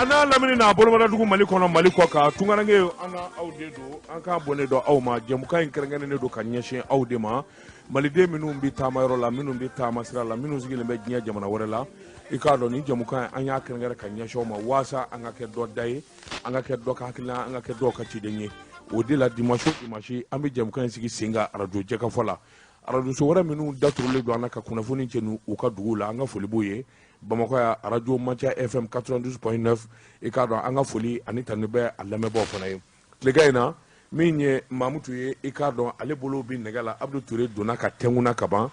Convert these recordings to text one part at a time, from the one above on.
ana lamini na bolomada dugu Mali kono Mali ko ka tungarange ana awde do an ka bonne do awma jamuka en kerengene ne do ka nyeshe awde ma Mali de minum bi tamayro la minum bi tamasira la minum zigile be nya jamana warela e ka do ni jamuka an ya kerengere ka nyeshe ma wasa an ga ke do dai an ga ke do ka hakila an ga ke do ka cidenye o de la dimanche an bi jamuka en sigi singa radio jeka fola radio so wara minum datrole do anaka kuna foni cenu u ka dugu la an ga foli boye Bamako ya radio Mancha FM 92.9 e ka do an ga foli ani tanbe alamebo fona ye tlegayna minye mamutu ye e ka do ale bolo bi negala Abdou Touré dona ka tenguna kaban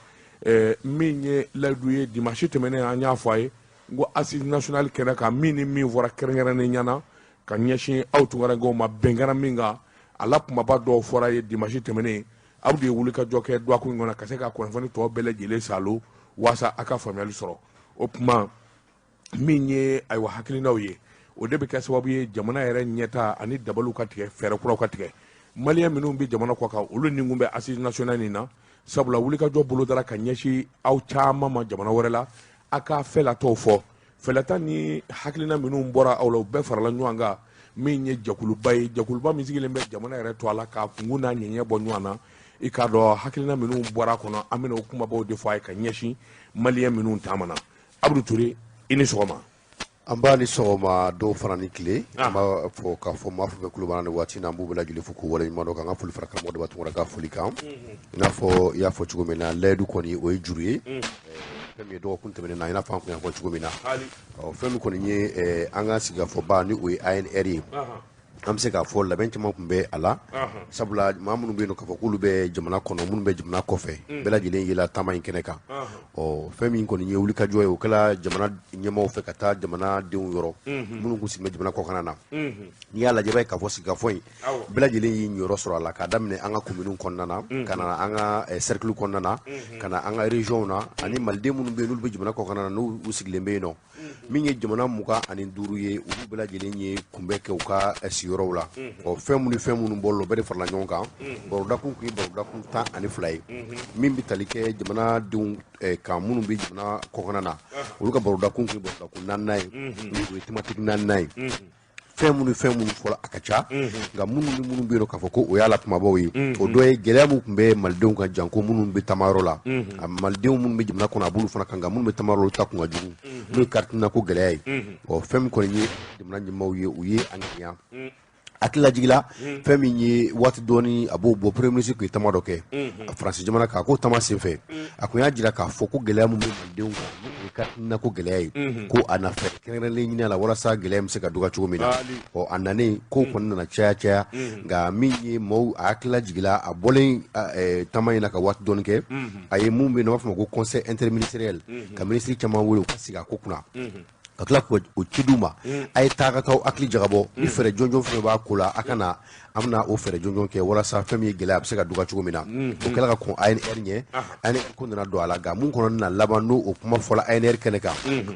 minye laduye dimanche temene anya foye ngo assise national kena ka mini mi vora kerengere ne nyana ka nyeshi outungara go ma bengara minga ala kuma ba do fora ye dimanche temene Abdou ye wuli ka joke do ko ngona ka se ka ko fani to bele jele salo wasa aka family soro opma minye ay wa hakilinaw ye o de be ka sababu ye jamana yere nyeta ani dabalu ka tige fere kura ka tige malien minnu bi jamana ko ka olu ningumbe assise national ni na sabula wuli ka jo bolo dara ka nyeshi aw chama ma jamana warela aka fela to fo felata ni hakilina minnu bora awlo be farala nyanga minye jakuluba misigile be jamana yere to ala ka nguna nyenye bo nywana ikado hakilina minnu bora kono amina hukuma bo de fo ay ka nyeshi malien minnu tamana Abdou Touré ini sogoma ambali sogoma do farani kile ma fo ka fo ma fo be kulubana wati na mbubu la jule fuku wala nyimado ka ngafuli faraka modo batu ngora ka fuli kam ina fo ya fo chugomena ledu koni o juri femi do kunte mena ina fa ko ko chugomena o femi koni nye anga siga fo ba ni o INR am se ka fo la bench mo kumbe ala sabula mamunu be no ka fo kulube jamana kono mun be jamana kofe bela jile yela tama inkeneka o femi ko ni wuli ka joy o kala jamana nyemo fe kata jamana de yoro mun ko simme jamana ko kanana ni ala jebe ka fo siga fo bela jile yi nyoro soro ala ka damne anga commune konnana kana anga cercle konnana kana anga region na ani malde mun be nul be jamana ko kanana no usigle be no minye jamana muka ani duru ye u bela jile nye kumbe ke uka yoro la o femu bollo bere farla nyonka boro dakun ta ani fly min bi talike jamana dun ka munu bi jamana ko kanana uluka boro dakun nanay ni automatic nanay femu fola akacha ga munu bi no ka foko o yala kuma bawi o doye gelemu kumbe maldon ka janko munu bi tamaro la maldon munu bi jamana kona bulu fana kanga munu bi tamaro ta kunga jugu no kartina ko gelay o fem ko ni jamana nyimawye uye anya akila jigila femi ni wati doni abo bo premier ministre ko tamado ke France jamana ka ko tamase fe akunya jira ka foko gelemu be mandeun ka na ko gelay ko ana fe kenere le nyina la wala sa gelem se ka duga chugomina o anane ko konna na cha ga minyi mo akila jigila abole tamayina ka wati doni ke aye mumbe no fama ko conseil interministériel ka ministre chama wolo siga ko kuna akla ko chiduma ay taga taw akli jagabo ni fere jonjon fere ba kula akana amna o fere jonjon ke wala sa famille gelab se ka duga chugomina o kala ka ko ANR nye ANR ko na do ala ga mun ko na labano o kuma fola ANR keneka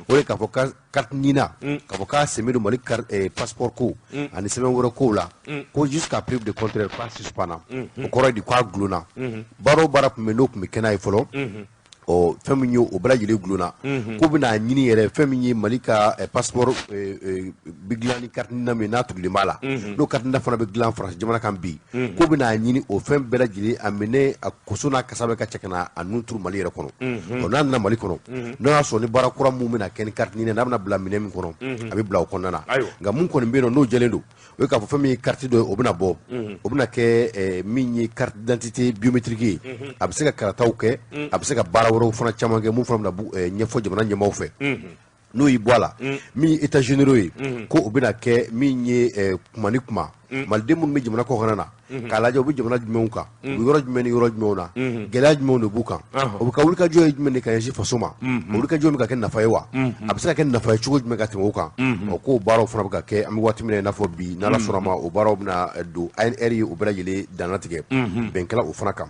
o ka fo carte nina ka fo ka semido malik passeport ko ani semen woro ko la ko jusqu'à preuve de contraire pas suspana o ko di kwa gluna baro barap me nok me kenay folo o feminyo o bala jile gluna ko bina nyini yere feminyi malika passeport biglani carte na me natu le mala no carte na fana biglan France jamana kan bi ko bina nyini o fem bala jile amene akusuna kasabe ka chekana anuntur mali yere kono o nan na mali kono no so ni barakura mu mina ken carte ni na na bla mine min kono abi bla ko nana nga mun kono be no jelendo we ka fo femi carte do o bina bo o bina ke minyi carte d'identité biométrique abseka karataw ke abseka woro fana chamange mu fana bu nyefo jamana nyemaw fe no yi bola mi état généraux ko obina ke mi nye kuma malde mun mi jamana ko kanana kala jo bu jamana jmenka bu yoro jmena gelaj mo no bukan o ka wulka jo jmene ka yeji fasoma o wulka jo mi ka ken na fayewa abisa ken na faye chugo jmega timo kan o ko baro fana ka ke ami wati mine na fo bi na la sorama o baro na do ANR o bela yele danatige ben kala o fana kam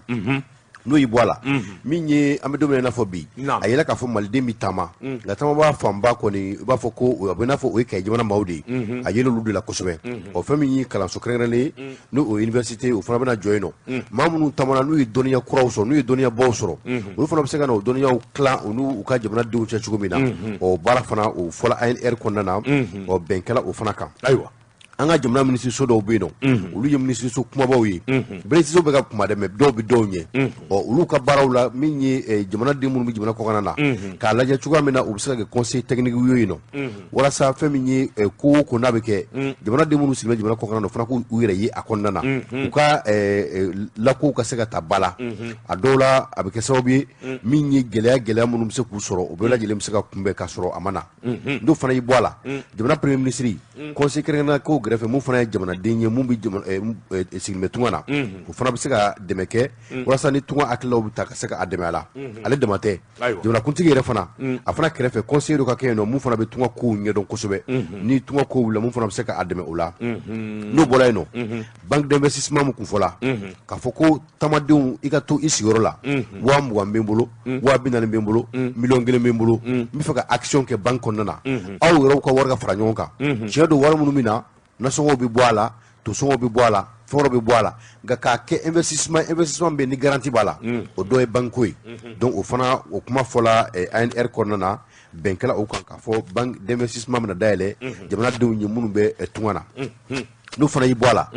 n'o y'i bɔ a la min ye an bɛ don min na i n'a fɔ bi a yɛlɛ k'a fɔ maliden bɛ taama nka taama b'a fanba kɔni i b'a fɔ ko a bɛ i n'a fɔ o ye Kayi jamana maaw de ye a yɛlɛ olu de la kosɛbɛ ɔ fɛn min ye kalanso kɛrɛnkɛrɛnnen ye n'o ye université o fana bɛna jɔ yen nɔ maa minnu taamana n'u ye dɔnniya kuraw sɔrɔ n'u ye dɔnniya baw sɔrɔ olu fana bɛ se ka na o dɔnniyaw tilan u n'u ka jamanadenw cɛ cogo min na ɔ baara fana o fɔla ANR kɔnɔna na ɔ bɛn kɛla o fana kan ayiwa an ka jamana minisiriso dɔw bɛ yen nɔ olu ye minisiriso kumabaw ye minisiriso bɛ ka kuma dɛ mais dɔw bɛ dɔw ɲɛ ɔ olu ka baaraw la min ye jamanaden minnu bɛ jamana kɔkan na k'a lajɛ cogoya min na u bɛ se ka kɛ conseil technique ye yen nɔ walasa fɛn min ye ko o ko n'a bɛ kɛ jamanaden minnu sigilen bɛ jamana kɔkan na o fana k'u yɛrɛ ye a kɔnɔna na u ka lakow ka se ka ta ba la a dɔw la a bɛ kɛ sababu ye min ye gɛlɛya minnu bɛ se k'u sɔrɔ o bɛɛ lajɛlen bɛ se ka kunbɛn k'a sɔrɔ a ma na n'o fana y'i bɔ a la jamana premier ministre conseil kɛrɛnkɛrɛnnen ko gɛrɛfɛ mun fana ye jamanaden ye mun bɛ sigilen bɛ tunga na o fana bɛ se ka dɛmɛ kɛ walasa ni tunga hakililaw bɛ ta ka se ka a dɛmɛ a la ale dama tɛ jamanakuntigi yɛrɛ fana a fana kɛrɛfɛ conseiller dɔ ka kɛ yen nɔ mun fana bɛ tunga kow ɲɛdɔn kosɛbɛ ni tunga kow wulila mun fana bɛ se ka a dɛmɛ o la n'o bɔra yen nɔ banque d'investissement mun kun fɔla k'a fɔ ko taamadenw i ka to i sigiyɔrɔ la 20,000 bɛ n bolo 40,000 bɛ n bolo 1,000,000 bɛ n bolo n bɛ fɛ ka action kɛ banque kɔnɔna na aw yɛrɛw ka wari ka fara ɲɔgɔn kan tiɲɛ don wari minnu bɛ na nasɔngɔw bɛ bɔ a la tosɔngɔw bɛ bɔ a la fɛnw bɛ bɔ a la nka k'a kɛ investissement bɛ ni garantie b'a la o dɔ ye banque ko ye donc o fana o kuma fɔla ANR kɔnɔna na bɛnkɛla o kan k'a fɔ banque d'investissement bɛna dayɛlɛ jamanadenw ye minnu bɛ tunga na n'o fana y'i bɔ a la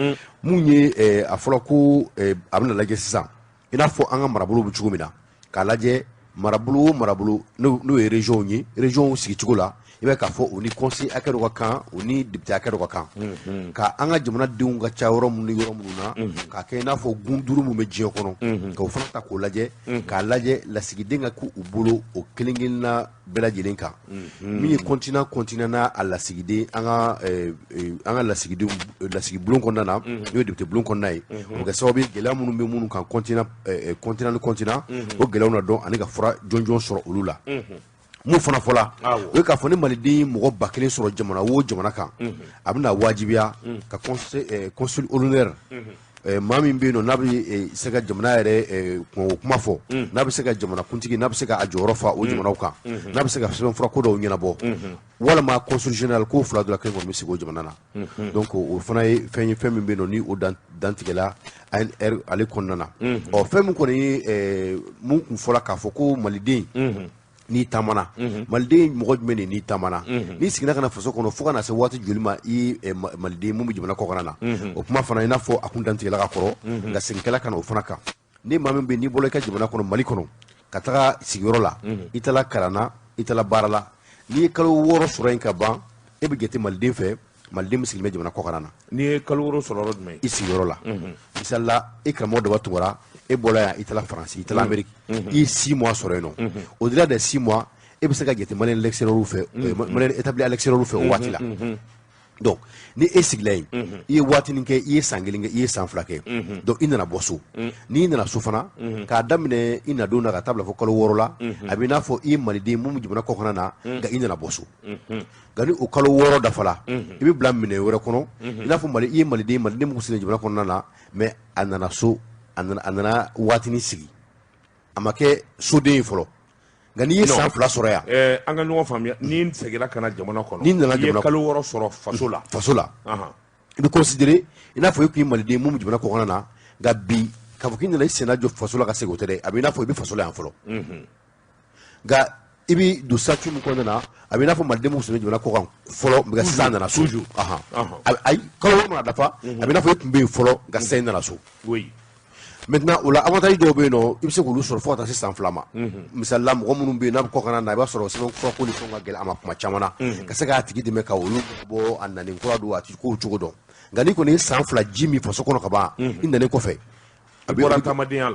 mun ye a fɔra ko a bɛna lajɛ sisan i n'a fɔ an ka marabolo bɛ cogo min na k'a lajɛ marabolo o marabolo n'o ye région ye région sigi cogo la i bɛ k'a fɔ o ni conseil hakɛ dɔ ka kan o ni député hakɛ dɔ ka kan ka an ka jamanadenw ka ca yɔrɔ minnu ni yɔrɔ minnu na k'a kɛ i n'a fɔ gun duuru min bɛ diɲɛ kɔnɔ ka o fana ta k'o lajɛ k'a lajɛ lasigiden ka k'u bolo o kelen kelenna bɛɛ lajɛlen kan min ye continent n'a a lasigiden an ka lasigi bulon kɔnɔna na n'o ye député bulon kɔnɔna ye o bɛ kɛ sababu ye gɛlɛya minnu bɛ minnu kan continent ni continent o gɛlɛyaw na dɔn ani ka fura jɔnjɔn sɔrɔ olu la mun fana fɔla o ye k'a fɔ ni maliden mɔgɔ 1000 sɔrɔ jamana o jamana kan a bɛna wajibiya ka consul honoraire maa min bɛ yen nɔ n'a bɛ se ka jamana yɛrɛ kuma fɔ n'a bɛ se ka jamanakuntigi n'a bɛ se ka a jɔyɔrɔ fa o jamanaw kan n'a bɛ se ka sɛbɛnfura ko dɔw ɲɛnabɔ walima consul général ko fila dɔ la kelen kɔni bɛ sigi o jamana na donc o fana ye fɛn min bɛ yen nɔ ni o dantigɛla ANR ale kɔnɔna na ɔ fɛn min kɔni ye mun kun fɔla k'a fɔ ko maliden n'i taamana maliden mɔgɔ jumɛn de n'i taamana n'i sigira ka na faso kɔnɔ fo ka na se waati joli ma i maliden mun bɛ jamana kɔkan na o kuma fana i n'a fɔ a kun dantigɛla ka kɔrɔ nka seginkɛla ka na o fana kan ni maa min bɛ n'i bɔra i ka jamana kɔnɔ Mali kɔnɔ ka taga sigiyɔrɔ la i taala kalanna i taala baara la n'i ye kalo 6 sɔrɔ yen ka ban e bɛ jate maliden fɛ maliden min sigilen bɛ jamana kɔkan na n'i ye kalo 6 sɔrɔ yɔrɔ jumɛn i sigiyɔrɔ la misalila e karamɔgɔ dɔ tugura e bɔra yan i taala Faransi i taala Amérique i ye 6 mois sɔrɔ yen nɔ au-delà des 6 mois e bɛ se ka jate maliyɛn lecteurs fɛ maliyɛn établi à l'extérieur fɛ o waati la donc ni e sigila yen i ye waatinin kɛ i ye san 1 kɛ i ye san 2 kɛ donc i nana bɔ so n'i nana so fana k'a daminɛ i nadon na ka taa bila fɔ kalo 6 la a bɛ i n'a fɔ i ye maliden mun bɛ jamana kɔkan na nka i nana bɔ so nka ni o kalo 6 dafala i bɛ bila minɛn wɛrɛ kɔnɔ i n'a fɔ i ye maliden mun sigilen jamana kɔnɔna na mais a nana so a nana waatinin sigi a ma kɛ soden ye fɔlɔ nka n'i ye san 2 sɔrɔ yan an ka ɲɔgɔn faamuya n'i seginna ka na jamana kɔnɔ n'i nana jamana i ye kalo 6 sɔrɔ faso la i bɛ considérer i n'a fɔ i kun ye maliden mun bɛ jamana kɔkan na nka bi k'a fɔ k'i nana i senna jɔ faso la ka segin o tɛ dɛ a bɛ i n'a fɔ i bɛ faso la yan fɔlɔ nka i bɛ don statut min kɔnɔna na a bɛ i n'a fɔ maliden mun sigilen jamana kɔkan fɔlɔ nka sisan nana so ayi kalo 6 mana dafa a bɛ i n'a fɔ i kun bɛ yen fɔlɔ nka sisan i nana so maintenant o la avantage dɔw bɛ yen nɔ i bɛ se k'olu sɔrɔ fo ka taa se san 2 ma misalila mɔgɔ minnu bɛ yen n'a bɛ kɔkan na i b'a sɔrɔ sɛbɛnfura ko ni fɛnw ka gɛlɛn a ma kuma caman na ka se k'a tigi dɛmɛ ka olu bɔ a nalen kura don a ti kow cogo dɔn nka n'i kɔni ye san 2 ji min faso kɔnɔ ka ban i nalen kɔfɛ a bɔra tamadenya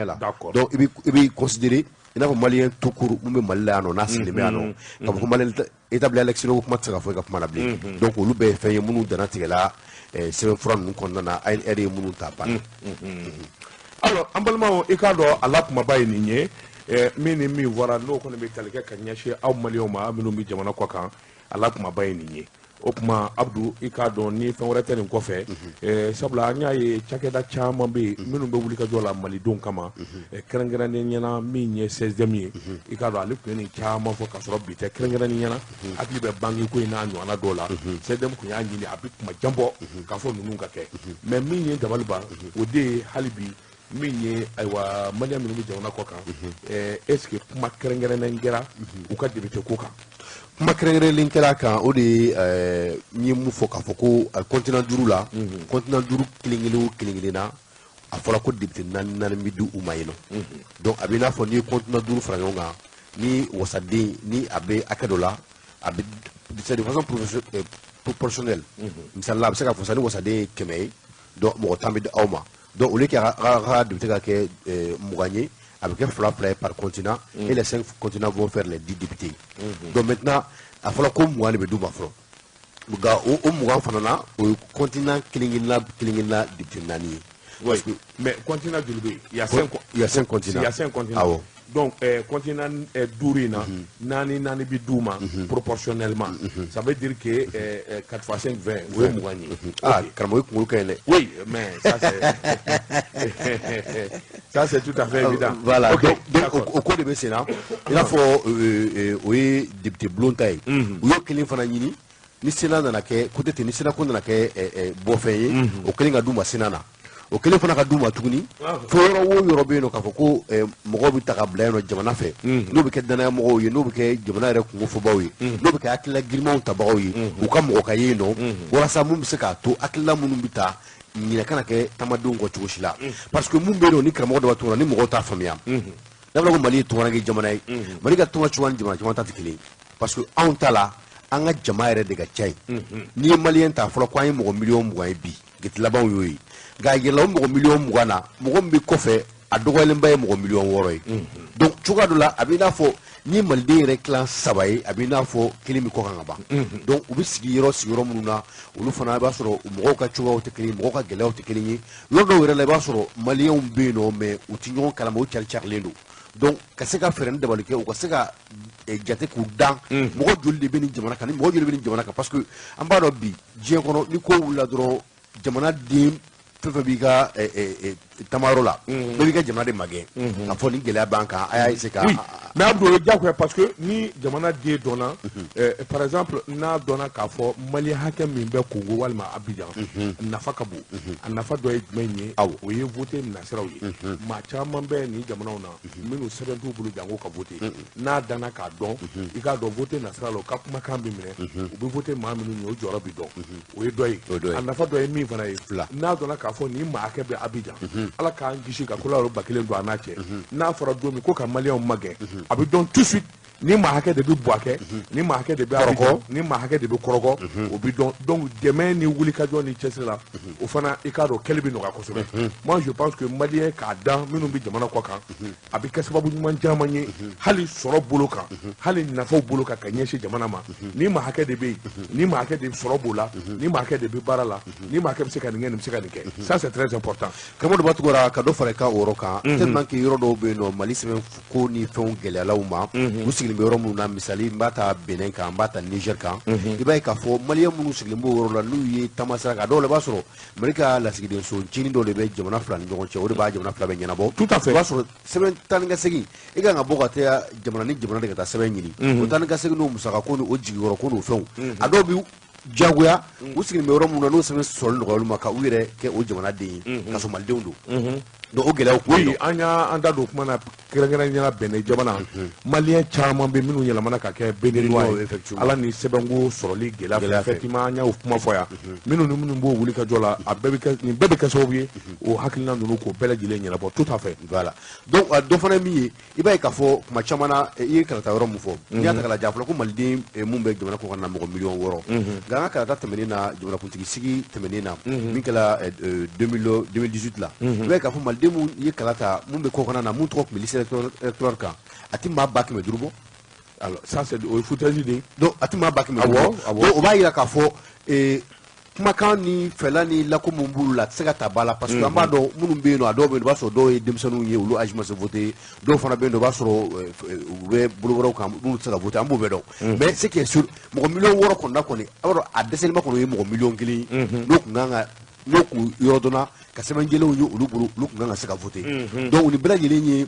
la donc i bɛ considérer i n'a fɔ maliyɛn tout court mun bɛ Mali la yan nɔ n'a sigilen bɛ yan nɔ ka fɔ ko maliyɛn établi à l'extérieur ko kuma tɛ se ka fɔ i ka kuma na bilen donc olu bɛɛ ye fɛn ye minnu dana tigɛla sɛbɛnfura ninnu kɔnɔna na ANR ye minnu ta ban alors an balimaw i k'a dɔn a la kumaba ye nin ye min ni min fɔra n'o kɔni bɛ tali kɛ ka ɲɛsin aw maliyɛnw ma minnu bɛ jamana kɔ kan a la kumaba ye nin ye o kuma Abdou i k'a dɔn ni fɛn wɛrɛ tɛ nin kɔfɛ sabula an y'a ye cakɛda caman bɛ yen minnu bɛ wuli ka jɔ la malidenw kama kɛrɛnkɛrɛnnen ɲɛna min ye 16e ye i k'a dɔn ale tun ye nin caman fɔ ka sɔrɔ bi tɛ kɛrɛnkɛrɛnnen ɲɛna hakili bɛ banque ko in n'a ɲɔgɔnna dɔw la 16e tun y'a ɲini a bɛ kuma jan bɔ k'a fɔ ninnu ka kɛ mais min ye dabali ban o de ye hali bi min ye ayiwa maliyɛn minnu bɛ jamana kɔ kan est ce que kuma kɛrɛnkɛrɛnnen kɛra u ka député ko kan kuma kɛrɛnkɛrɛnlen kɛra kan o de ye n ye mun fɔ k'a fɔ ko continent 5 la continent 5 kelen-kelen o kelen-kelen na a fɔra ko député 4 bɛ di u ma yen nɔ donc a bɛ i n'a fɔ n'i ye continent 5 fara ɲɔgɔn kan ni wasaden ni a bɛ hakɛ dɔ la a bɛ c'est de façon proportionnelle misali la a bɛ se ka fɔ sisan ni wasaden ye 100 ye donc mɔgɔ 10 bɛ di aw ma donc au lieu que a ka député ka kɛ 20 ye a bɛ kɛ 2 par continent et les 5 continents vont faire les 10 députés donc maintenant a fɔra ko 20 de bɛ d'u ma fɔlɔ nka o 20 fana na o ye continent kelen-kelenna député 4 ye. Oui, mais continent joli bɛ yen il y a 5 continents. Il y a 5 continents. Awɔ. Donc continent 5 in na naani bɛ d'u ma proportionnellement ça veut dire que 4 x 5 20 o ye 20 ye. Ah karamɔgɔ kunkolo ka ɲi dɛ. Oui mais ça c'est ça c'est tout à fait évident. Voilà donc o ko de bɛ sen na i n'a fɔ o ye député bulon ta ye u y'o kelen fana ɲini ni Sénat nana kɛ côté ten ni Sénat ko nana kɛ bɔfɛn ye o kelen ka d'u ma Sénat na. O kelen fana ka d'u ma tuguni fo yɔrɔ o yɔrɔ bɛ yen nɔ k'a fɔ ko mɔgɔw bɛ ta ka bila yen nɔ jamana fɛ n'o bɛ kɛ danaya mɔgɔw ye n'o bɛ kɛ jamana yɛrɛ kungo fɔbaaw ye n'o bɛ kɛ hakilila girimanw tabagaw ye u ka mɔgɔ ka ye yen nɔ walasa mun bɛ se k'a to hakilila minnu bɛ ta ɲinɛ kana kɛ taamadenw kɔ cogo si la parce que mun bɛ yen nɔ ni karamɔgɔ dɔ b'a tɔgɔ la ni mɔgɔw t'a faamuya n'a fɔra ko Mali ye tunkaranke jamana ye Mali ka tunga cogoya ni jamana caman ta tɛ kelen ye parce que anw ta la an ka jama yɛrɛ de ka ca yen n'i ye maliyɛn ta fɔlɔ ko an ye mɔgɔ miliyɔn 20 ye bi geti labanw y'o ye nka yɛlɛ o mɔgɔ miliyɔn 20 na mɔgɔ min bɛ kɔfɛ a dɔgɔyalenba ye mɔgɔ miliyɔn 6 ye donc cogoya dɔ la a bɛ i n'a fɔ ni maliden yɛrɛ tilan 3 ye a bɛ i n'a fɔ kelen bɛ kɔ kan ka ban donc u bɛ sigiyɔrɔ minnu na olu fana i b'a sɔrɔ mɔgɔw ka cogoyaw tɛ kelen ye mɔgɔw ka gɛlɛyaw tɛ kelen ye yɔrɔ dɔw yɛrɛ la i b'a sɔrɔ maliyɛnw bɛ yen nɔ mais u tɛ ɲɔgɔn kalama u cari-carilen don donc ka se ka fɛɛrɛ ni dabali kɛ u ka se ka jate k'u dan mɔgɔ joli de bɛ nin jamana kan ni mɔgɔ joli bɛ nin jamana kan parce que an b'a dɔn bi diɲɛ kɔnɔ ni ko wulila dɔrɔn jamana den fɛn fɛn b'i ka tamayɔrɔ la dɔ b'i ka jamana de magɛn a fɔ ni gɛlɛya b'an kan a y'a essayer ka mais Abdou o ye diyagoya parce que ni jamana den dɔnna par exemple n'a dɔnna k'a fɔ maliyɛn hakɛ min bɛ Congo walima Abidjan nafa ka bon a nafa dɔ ye jumɛn ye o ye voté nasiraw ye maa caman bɛ nin jamanaw na minnu sɛbɛn t'u bolo janko ka voté n'a danna k'a dɔn i k'a dɔn voté nasira la o ka kumakan bɛ minɛ u bɛ voté maa minnu ye o jɔyɔrɔ bɛ dɔn o ye dɔ ye a nafa dɔ ye min fana ye n'a dɔnna k'a fɔ nin maa hakɛ bɛ Abidjan Ala k'an kisi ka kolon ba kelen don a n'a cɛ n'a fɔra don min ko ka maliyɛnw magɛn a bɛ dɔn tout de suite ni maa hakɛ de bɛ Buakɛ ni maa hakɛ de bɛ Abidjan ni maa hakɛ de bɛ Kɔrɔgɔ o bɛ dɔn donc dɛmɛ ni wulikajɔ ni cɛsiri la o fana i k'a dɔn kɛli bɛ nɔgɔya kosɛbɛ moi je pense que maliyɛn k'a dan minnu bɛ jamana kɔ kan a bɛ kɛ sababu ɲuman caman ye hali sɔrɔ bolo kan hali nafaw bolo kan ka ɲɛsin jamana ma ni maa hakɛ de bɛ yen ni maa hakɛ de sɔrɔ b'o la ni maa hakɛ de bɛ baara la ni maa hakɛ bɛ se ka nin kɛ nin bɛ se ka nin kɛ ça c'est très important karamɔgɔ dɔ b'a tugura ka dɔ fara i ka o yɔrɔ kan tellement que yɔrɔ dɔw bɛ yen nɔ Mali sɛbɛn ko ni fɛnw gɛlɛyala u ma u sigilen bɛ yɔrɔ minnu na misali n b'a ta Benin kan n b'a ta Niger kan i b'a ye k'a fɔ maliyɛn minnu sigilen b'o yɔrɔ la n'u ye tamasira kan dɔw la i b'a sɔrɔ Mali ka lasigiden so ncinin dɔ de bɛ jamana fila ni ɲɔgɔn cɛ o de b'a jamana fila bɛ ɲɛnabɔ tout à fait i b'a sɔrɔ sɛbɛn taa ni ka segin i kan ka bɔ ka taa jamana ni jamana de ka taa sɛbɛn ɲini o taa ni ka segin n'o musaka ko ni o jigiyɔrɔ ko n'o fɛnw a dɔw bɛ diyagoya u sigilen bɛ yɔrɔ minnu na n'o sɛbɛn sɔrɔli nɔgɔya olu ma ka u yɛrɛ kɛ o jamanaden ye ka sɔrɔ malidenw don donc o gɛlɛyaw ko oui an y'an da don kuma na kɛrɛnkɛrɛnnenya Benin jamana maliyɛn caman bɛ minnu yɛlɛmana ka kɛ Beninois ye ala ni sɛbɛnko sɔrɔli gɛlɛya fɛ effectivement an y'o kuma fɔ yan minnu ni minnu b'o wulikajɔ la a bɛɛ bɛ kɛ nin bɛɛ bɛ kɛ sababu ye o hakilina ninnu k'o bɛɛ lajɛlen ɲɛnabɔ tout à fait voilà donc dɔ fana ye min ye i b'a ye k'a fɔ kuma caman na i ye kalata yɔrɔ min fɔ n'i y'a ta k'a lajɛ a fɔra ko maliden mun bɛ jamana kɔkan na mɔgɔ miliyɔn 6 nka an ka kalata tɛmɛnen na jamanakuntigi sigi tɛmɛnen na min kɛra 2018 la i b'a ye k'a fɔ maliden mun ye kala ta mun bɛ kɔkan na mun tɔgɔ tun bɛ liste électorale kan a tɛ maa 500 bɔ alors ça c'est o ye foutaise de donc a tɛ maa 500 bɔ donc o b'a jira k'a fɔ kumakan ni fɛla ni lakomu b'olu la a tɛ se ka ta ba la parce que an b'a dɔn minnu bɛ yen nɔ a dɔw bɛ yen i b'a sɔrɔ dɔw ye denmisɛnninw ye olu âge ma se voter dɔw fana bɛ yen nɔ i b'a sɔrɔ u bɛ bolo wɛrɛw kan minnu tɛ se ka voter an b'o bɛɛ dɔn mais ce qui est sûr mɔgɔ miliyɔn 6 kɔnɔna kɔni a b'a dɔn a dɛsɛlenba kɔni o ye mɔgɔ miliyɔn 1 n'o kun kan ka n'o kun yɔrɔ dɔnna ka sɛbɛnjɛlenw ye olu bolo olu kun kan ka se ka voter donc nin bɛɛ lajɛlen ye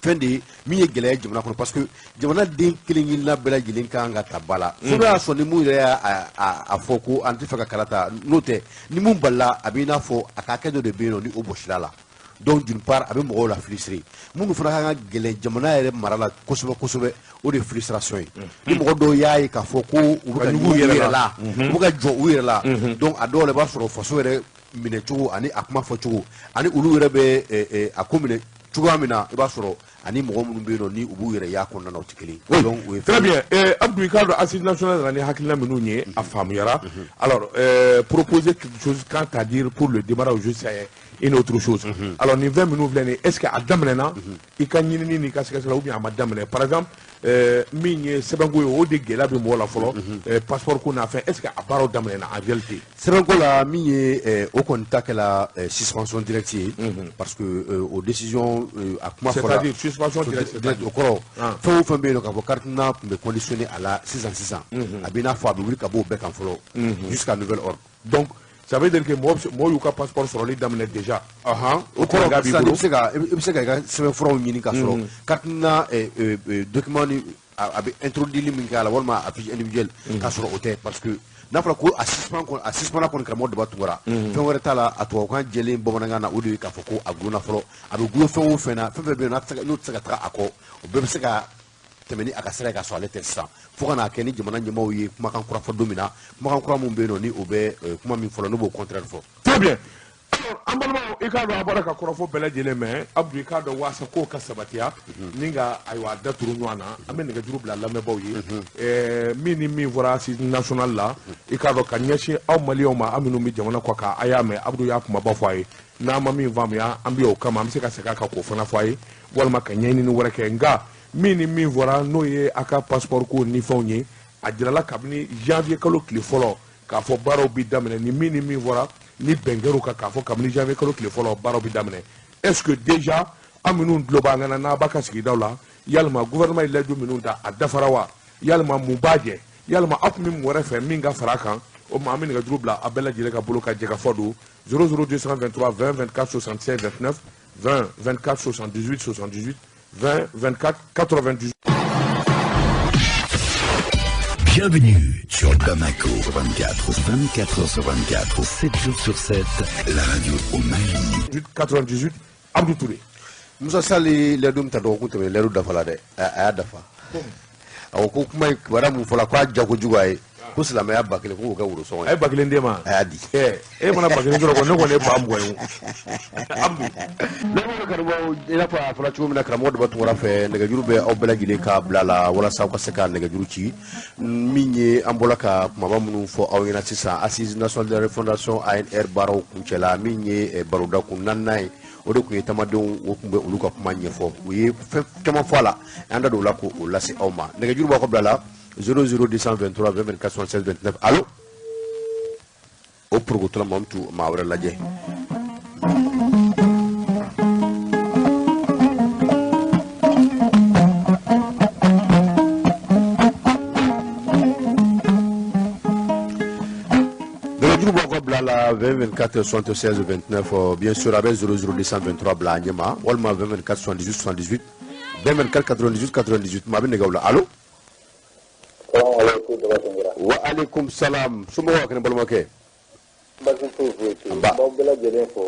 fɛn de ye min ye gɛlɛya jamana kɔnɔ parce que jamana den kelen kelenna bɛɛ lajɛlen kan ka ta ba la fo n'a y'a sɔrɔ ni mun yɛrɛ y'a fɔ ko an tɛ fɛ ka kala ta n'o tɛ ni mun balila a b'i n'a fɔ a ka kɛ dɔ de bɛ yen nɔ ni o bɔsira la donc d'une part a bɛ mɔgɔw la filisiri minnu fana kan ka gɛlɛn jamana yɛrɛ mara la kosɛbɛ kosɛbɛ o de ye frustration ye ni mɔgɔ dɔw y'a ye k'a fɔ ko u bɛ ka ɲugu u yɛrɛ la u bɛ ka jɔ u yɛrɛ la donc a dɔw la i b'a sɔrɔ faso yɛrɛ minɛ cogo ani a kuma fɔ cogo ani olu yɛrɛ bɛ a ko minɛ cogoya min na i b'a sɔrɔ ani mɔgɔ minnu bɛ yen nɔ ni u b'u yɛrɛ y'a kɔnɔna na o tɛ kelen ye. donc o ye très bien Abdou i k'a dɔn assise nationale nana ni hakilina minnu ye a faamuyara alors proposer quelque chose quant à dire pour le démarrage juste une autre chose alors nin fɛn minnu filɛ nin est ce que a daminɛna i ka ɲinini n'i ka sɛgɛsɛgɛ ou bien a ma daminɛ par exemple min ye sɛbɛnko ye o de gɛlɛya bɛ mɔgɔ la fɔlɔ passeport ko n'a fɛn est ce que a baaraw daminɛna en réalité sɛbɛnko la min ye o kɔni ta kɛla suspension directe ye parce que o décision a kuma fɔra c'est-à-dire suspension directe o kɔrɔ fɛn o fɛn bɛ yen nɔ k'a fɔ carte na tun bɛ conditionné a la sisan a bɛ i n'a fɔ a bɛ wuli ka bɔ o bɛɛ kan fɔlɔ jusqu'à nouvel ordre donc ça veut dire que mɔgɔw y'u ka passeport sɔrɔli daminɛ déjà o kɔrɔ sisan i bɛ se ka i ka sɛbɛnfuraw ɲini k'a sɔrɔ carte na document ni a bɛ introduire min kɛ a la walima a fiche individuelle k'a sɔrɔ o tɛ parce que n'a fɔra ko a suspend kɔni karamɔgɔ Daba Tunkara fɛn wɛrɛ t'a la a tubabukan jɛlen bamanankan na o de ye k'a fɔ ko a gulonna fɔlɔ a bɛ gulo fɛn o fɛn na fɛn fɛn bɛ yen n'o tɛ se ka taga a kɔ o bɛɛ bɛ se ka tɛmɛ ni a ka sira ye k'a sɔrɔ ale tɛ sisan fo ka n'a kɛ ni jamana ɲɛmaaw ye kumakan kura fɔ don min na kumakan kura min bɛ yen nɔ ni o bɛ kuma min fɔlɔ n'o b'o contraire fɔ. très bien an balimaw i k'a dɔn a bɔra ka kɔrɔfɔ bɛɛ lajɛlen mɛn Abdou i k'a dɔn waasa kow ka sabatiya ni ka ayiwa da turu ɲɔgɔn na an bɛ nɛgɛjuru bila lamɛnbaaw ye min ni min fɔra assise nationale la i k'a dɔn ka ɲɛsin aw maliyɛnw ma aw minnu bɛ jamana kɔ kan a y'a mɛn Abdou y'a kumaba fɔ a ye n'an ma min faamuya an bɛ o kama an bɛ se ka segin a kan k'o fana fɔ a ye walima ka ɲɛɲini wɛrɛ kɛ nka min ni min fɔra n'o ye a ka passeport ko ni fɛnw ye a jirala kabini janvier kalo tile fɔlɔ k'a fɔ baaraw bɛ daminɛ ni min fɔra ni bɛnkɛr'u kan k'a fɔ kabini janvier kalo tile fɔlɔ baaraw bɛ daminɛ est ce que déjà an minnu tulo b'an na n'a b'a ka sigidaw la yalima gouvernement ye layidu minnu ta a dafara wa yalima mun b'a jɛ yalima aw tun bɛ mun wɛrɛ fɛ min ka fara a kan o tuma an bɛ nɛgɛjuru bila a bɛɛ lajɛlen ka bolo ka jɛ ka fɔ don 00223 20 24 76 29 20 24 78 78 20 24 98. Bienvenue sur Bamako 24 sur 24, 7 jours sur 7, la radio au Mali. 98, Abdou Touré. Musa Sali ledum ta do kunteme leru dafa la de a dafa aw ko kuma wara mun fola ko jago jugaye ko silamɛya ba kelen ko ka wuro sɔngɔ a ye ba kelen d'e ma a y'a di e mana ba kelen sɔrɔ ko ne kɔni ye ba mugan ye Abdou ne ko karamɔgɔ i n'a fɔ a fɔra cogo min na karamɔgɔ Daba Tunkara fɛ nɛgɛjuru bɛ aw bɛɛ lajɛlen ka bila la walasa aw ka se ka nɛgɛjuru ci min ye an bɔra ka kumaba minnu fɔ aw ɲɛna sisan assise nationale de refondation ANR baaraw kuncɛla min ye baroda kun naaninan ye o de tun ye tamadenw o tun bɛ olu ka kuma ɲɛfɔ u ye fɛn caman fɔ a la an da don o la k'o lase aw ma nɛgɛjuru b'aw ka bila la 00223 24 76 29 allo o purugutɔla ma tu maa wɛrɛ lajɛ nɛgɛjuru b'aw ka bila la 24 76 29 bien sûr a bɛ 00223 bila a ɲɛ ma walima 24 78 78 24 98 98 maa bɛ nɛgɛw la allo wa alaikum salam somɔgɔw kɛnɛ balimakɛ basi foyi foyi tɛ yen b'aw bɛɛ lajɛlen fɔ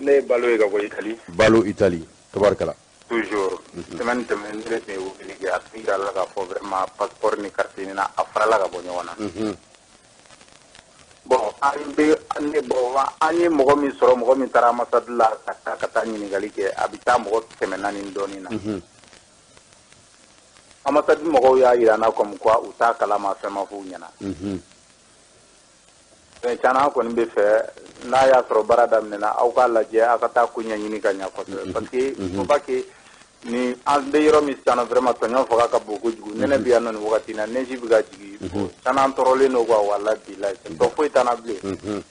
ne ye balo ye ka bɔ Itali balo Itali tabarikala toujours semaine tɛmɛnen ne tun ye wuli kɛ a tun yira la k'a fɔ vraiment passeport ni carte ni na a farala ka bɔ ɲɔgɔn na bon an ye mɔgɔ min sɔrɔ mɔgɔ min taara ambassade la ka taa ɲininkali kɛ a bɛ taa mɔgɔ 400 dɔɔnin na ambassade mɔgɔw y'a yira na comme quoi u t'a kalama fɛn ma f'u ɲɛna fɛn caman kɔni bɛ fɛ n'a y'a sɔrɔ baara daminɛna aw k'a lajɛ aw ka taa ko ɲɛɲini ka ɲɛ kosɛbɛ parce que faut pas que ni an bɛ yɔrɔ min sisan vraiment tɔɲɔ fanga ka bon kojugu nɛnɛ bɛ yan nɔ nin wagati in na neige bɛ ka jigin san'an an tɔɔrɔlen don quoi walahi bilahi tɔ foyi t'an na bilen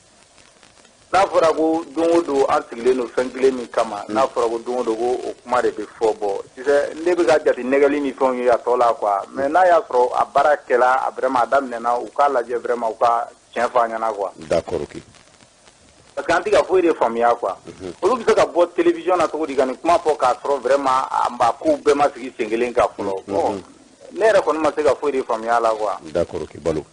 n'a fɔra ko don o don an sigilen don fɛn kelen min kama n'a fɔra ko don o don ko o kuma de bɛ fɔ bɔ sisan ne bɛ ka jate nɛgɛli ni fɛnw ye a tɔ la quoi mais n'a y'a sɔrɔ a baara kɛla a vraiment a daminɛna u k'a lajɛ vraiment u ka tiɲɛ fɔ an ɲɛna quoi. D'accord, ok. Parce que an tɛ ka foyi de faamuya quoi olu bɛ se ka bɔ télévision na cogo di ka nin kuma fɔ k'a sɔrɔ vraiment a kow bɛɛ ma sigi sen kelen kan fɔlɔ bon ne yɛrɛ kɔni ma se ka foyi de faamuya la quoi. D'accord, ok, Balo.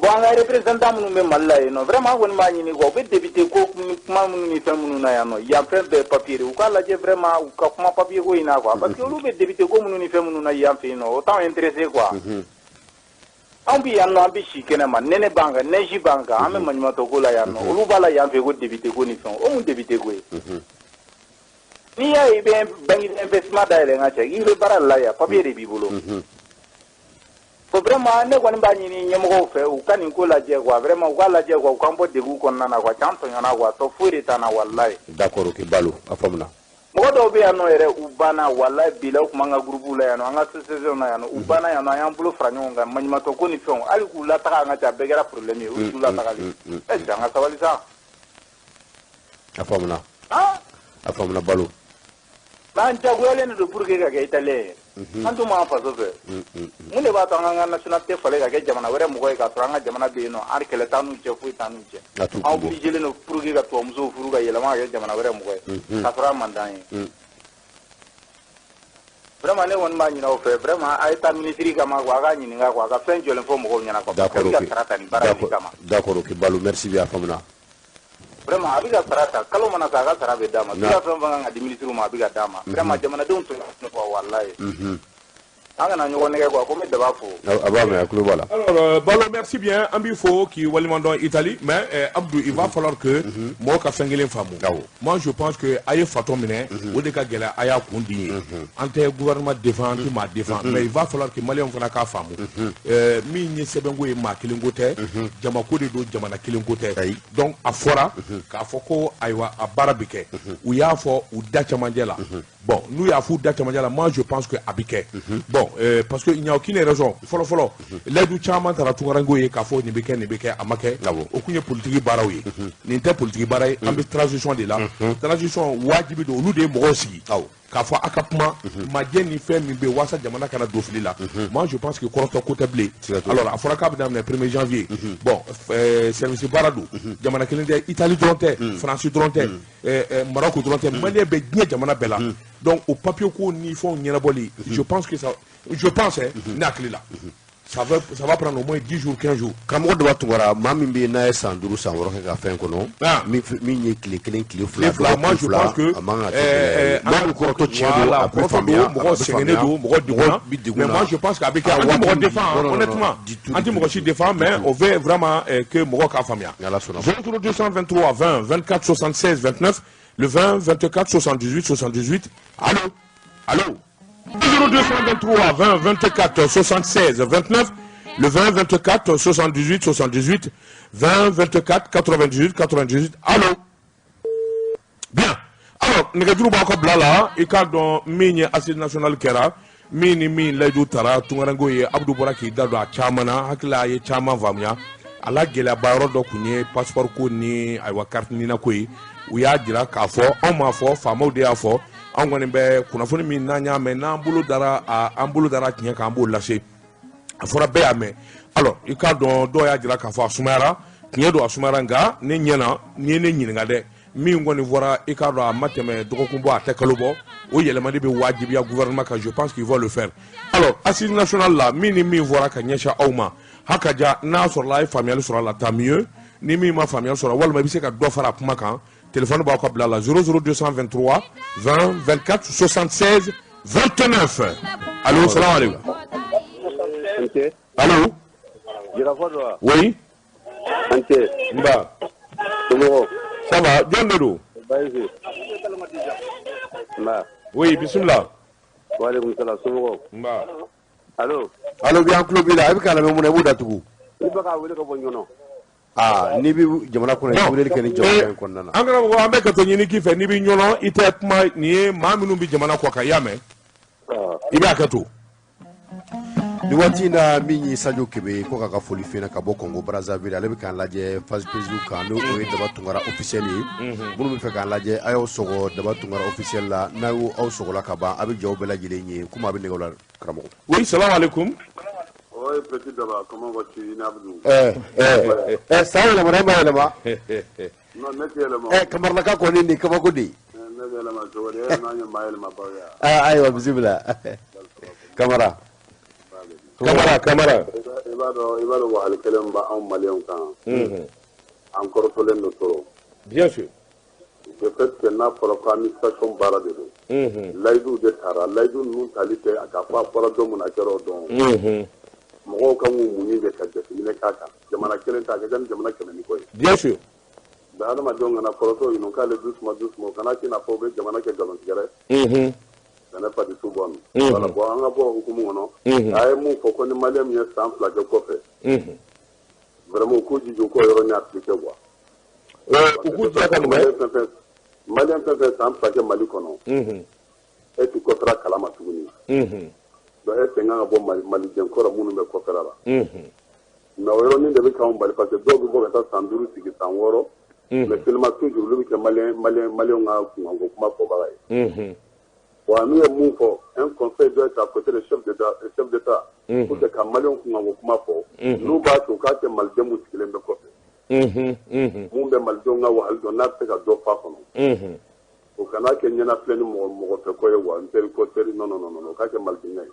Bon an ka représentant minnu bɛ Mali la yen nɔ vraiment an kɔni b'a ɲini quoi u bɛ député ko kuma minnu ni fɛn minnu na yan nɔ yan fɛn bɛɛ papier de u k'a lajɛ vraiment u ka kuma papier ko in na quoi parce que olu bɛ député ko minnu ni fɛn minnu na yan fɛ yen nɔ o t'anw intéressé quoi. An bɛ yan nɔ an bɛ si kɛnɛ ma nɛnɛ b'an kan neige b'an kan an bɛ maɲumantɔ ko la yan nɔ olu b'a la yan fɛ ko député ko ni fɛn o mun député ko ye. N'i y'a ye i bɛ banque d'investissement dayɛlɛ n ka cɛ i bɛ baara de la yan papier de b'i bolo. So vraiment ne kɔni b'a ɲini ɲɛmɔgɔw fɛ u ka nin ko lajɛ quoi vraiment u k'a lajɛ quoi u k'an bɔ degun kɔnɔna na quoi can tɔɲɔna quoi tɔ foyi de t'an na walahi. D'accord, ok, Balo, a faamuna. Mɔgɔ dɔw bɛ yan nɔ yɛrɛ u banna walahi bilahi u tun b'an ka groupe la yan nɔ an ka association na yan nɔ u banna yan nɔ an y'an bolo fara ɲɔgɔn kan maɲumantɔ ko ni fɛnw hali k'u lataga an ka ca bɛɛ kɛra problème ye u t'u latagali est-ce que an ka sabali sa. A faamuna. A faamuna Balo. Mais an jagoyalen de don pour que ka kɛ italien ye. An tun b'an faso fɛ. Mun de b'a to an ka nationalité falen ka kɛ jamana wɛrɛ mɔgɔ ye k'a sɔrɔ an ka jamana bɛ yen nɔ an kɛlɛ t'an n'u cɛ foyi t'an n'u cɛ. An obligelen don pour que ka tubabumusow furu ka yɛlɛma ka kɛ jamana wɛrɛ mɔgɔ ye k'a sɔrɔ a man d'an ye. Vraiment ne kɔni b'a ɲini aw fɛ vraiment a ye taa ministre kama quoi a k'a ɲininka quoi a ka fɛn jɔlen fɔ mɔgɔw ɲɛna quoi. D'accord, ok. D'accord, ok, Balo, merci bien a faamuna. Vraiment a bɛ ka sara ta kalo mana sa a ka sara bɛ d'a ma sira fɛn fɛn kan ka di ministre ma a bɛ ka d'a ma vraiment jamanadenw tun bɛ quoi walahi. An kana ɲɔgɔn nɛgɛ quoi ko n bɛ daba fo. A b'a mɛn a tulo b'a la. Alors Balo merci bien an b'i fo k'i waliman dɔn Italie mais Abdou il va falloir que mɔgɔw ka fɛn kelen faamu. Moi je pense que a ye fatɔ minɛ o de ka gɛlɛ a y'a kun di ye an tɛ gouvernement défend an tɛ maa défend mais il va falloir que maliyɛnw fana k'a faamu min ye sɛbɛnko ye maa kelen ko tɛ jamako de don jamana kelen ko tɛ donc a fɔra k'a fɔ ko ayiwa a baara bɛ kɛ u y'a fɔ u da cɛmancɛ la bon n'u y'a f'u da cɛmancɛ la moi je pense que a bɛ kɛ bon parce que il n'y a aucune raison fɔlɔ layidu caman taara tunkarankew ye k'a fɔ nin bɛ kɛ a ma kɛ o kun ye politiki baaraw ye nin tɛ politiki baara ye an bɛ transition de la transition wajibi don olu de ye mɔgɔw sigi k'a fɔ a ka kuma majɛ ni fɛn min bɛ yen walasa jamana kana don fili la moi je pense que kɔrɔtɔ ko tɛ bilen alors a fɔra k'a bɛ daminɛ 1er janvier bon service baara don jamana kelen tɛ Italie dɔrɔn tɛ France dɔrɔn tɛ Maroc dɔrɔn tɛ maliyɛn bɛ diɲɛ jamana bɛɛ la donc o papier ko ni fɛnw ɲɛnabɔli je pense ne hakili la ça va prendre au moins 10 jours 15 jours. Karamɔgɔ dɔ b'a tunkara maa min bɛ yen n'a ye san 5 san 6 kɛ ka fɛn kɔnɔ min ye tile 1 tile 2 moi je pense que a man ka kɛ maa min kɔrɔtɔ tiɲɛ don a bɛ faamuya mɔgɔ sɛgɛnnen don mɔgɔ degunna mais moi je pense que a bɛ kɛ an tɛ mɔgɔ défend honnêtement an tɛ mɔgɔ si défend mais on veut vraiment que mɔgɔ k'a faamuya 23 223 20 24 76 29 le 20 24 78 78 allô 0223 20 24 76 29 le 20 24 78 78 20 24 98 98 allô bien alors nɛgɛjuru b'aw ka bila la i k'a dɔn min ye assise nationale kɛra min ni min layidu tara tunkarankew ye Abdou bɔra k'i da don a caman na hakili a ye caman faamuya a la gɛlɛyaba yɔrɔ dɔ tun ye passeport ko ni ayiwa carte nina ko ye u y'a jira k'a fɔ anw m'a fɔ faamaw de y'a fɔ an kɔni bɛ kunnafoni min n'an y'a mɛn n'an bolo dara tiɲɛ kan an b'o lase a fɔra bɛɛ y'a mɛn alors i k'a dɔn dɔw y'a jira k'a fɔ a sumayara tiɲɛ don a sumayara nka ne ɲɛna n'i ye ne ɲininka dɛ min kɔni fɔra i k'a dɔn a ma tɛmɛ dɔgɔkun bɔ a tɛ kalo bɔ o yɛlɛmani bɛ wajibiya gouvernement kan je pense qu'il va le faire alors assise nationale la min ni min fɔra ka ɲɛsin aw ma hakaja n'a sɔrɔla a ye faamuyali sɔrɔ a la tant mieux ni min ma faamuyali sɔrɔ walima i bɛ se ka dɔ fara a kuma kan téléphone b'aw ka bila la 00223 20 24 76 29 allô salam alaikum allô oui nba ça va jɔn de don oui bisimila nba allo bi an tulo b'i la i bɛ k'a lamɛn mun na i b'o datugu i bɛ k'a wele ka bɔ ɲɔnɔ ni bi jamana ko ne wuleli ken jamana ko nana angara ko ambe ka to nyini kife ni bi nyono ite kuma ni ma minu bi jamana ko ka yame ibe akato ni wati na minyi Sadio Kebe ko ka foli fena ka bo Congo Brazzaville ale be kan laje phase Facebook kan no o daba tungara officiel bunu mi fe kan laje ayo sogo daba tungara officiel la na o sogo la ka ba abi jaw bela jile ni kuma bi negola karamo oui salam alaikum. Oui, petit d'abord, comment vas-tu, Inabdou? Salam alaikum ma non nake lama kamar la ka ko ni kama ko di nake lama to wala na nya mayel ma ba ya aywa bismillah kamara ibado wa hal kalam ba am malion kan encore to len no toro bien sûr de fait que na pour administration bara de laydu de tara laydu nun talite aka fa fara do mun akero don mo ko mu munyi de ka de ne kaka jamana kelen ta ga jamana kelen ni koy bien sûr da adama jonga na poroto ino kale doucement kana kina fo be jamana ke galon tigere dana pas du tout bon voilà bo anga bo hukumu ngono ay mu fo ko ni malem ya sans plaque ko fe vraiment ko ji ko yoro nya appliquer quoi ku ja kan malem pe sans plaque mali kono et tu kotra kalama tuguni do e tenga bo mali den ko ra munu be ko fera la na yoro ni de be ka on bali parce que do go ta sanduru sigi sanworo mais tellement toujours le que malien nga kuma ko bagay wa nous mon fo un conseil doit être à côté du chef d'état pour que malien kuma ko nous ba to ka ke mal demu skile be ko mun be mal donga wa hal donna te ka do fa kono o kana ke nyana plein mo ko ko wa inter ko teri non ka ke mal dinay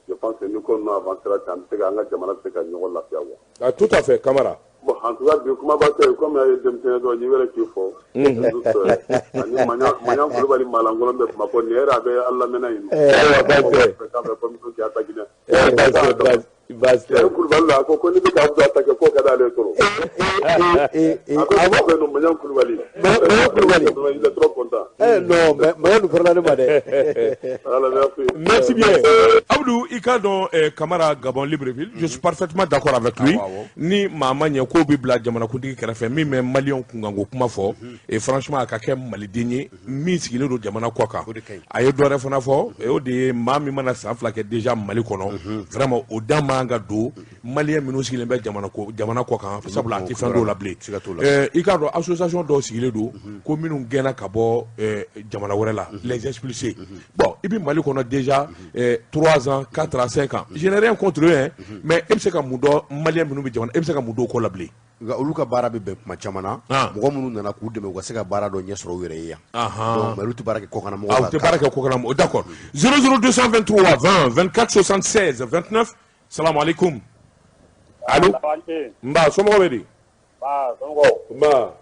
je pense que nous qu'on avancera tant que nga jamana te ka nyol la fiawa tout à fait Camara. Bon, en tout cas, comment va faire comme il y a des gens qui veulent qu'il faut. Maniant que le malangolon de ma bonne à Allah mena. Merci bien. Abdou Ikadon Camara Gabon Libreville, je suis parfaitement d'accord avec lui. Ni maman ko bi bla jamana kuntigi kɛrɛfɛ min bɛ maliyɛnw kunkanko kuma fɔ et franchement a ka kɛ maliden ye min sigilen don jamana kɔ kan a ye dɔ wɛrɛ fana fɔ o de ye maa min mana san 2 kɛ déjà Mali kɔnɔ vraiment o da man ka don maliyɛn minnu sigilen bɛ jamana kɔ kan sabula a tɛ fɛn dɔw la bilen i k'a dɔn association dɔw sigilen don ko minnu gɛnna ka bɔ jamana wɛrɛ la les expulsés bon i bɛ Mali kɔnɔ déjà 3 ans 4 ans 5 ans je n'ai rien contre eux hein mais e bɛ se ka mun dɔn maliyɛn minnu bɛ jamana e bɛ se ka mun dɔn o ko la bilen nga olu ka baara bɛ bɛn kuma caman na mɔgɔ minnu nana k'u dɛmɛ u ka se ka baara dɔ ɲɛ sɔrɔ u yɛrɛ ye yan donc olu tɛ baara kɛ kɔkana mɔgɔ la u tɛ baara kɛ kɔkana mɔgɔ d'accord 00223 20 24 76 29 salam alaikum allo nba somɔgɔ bɛ di nba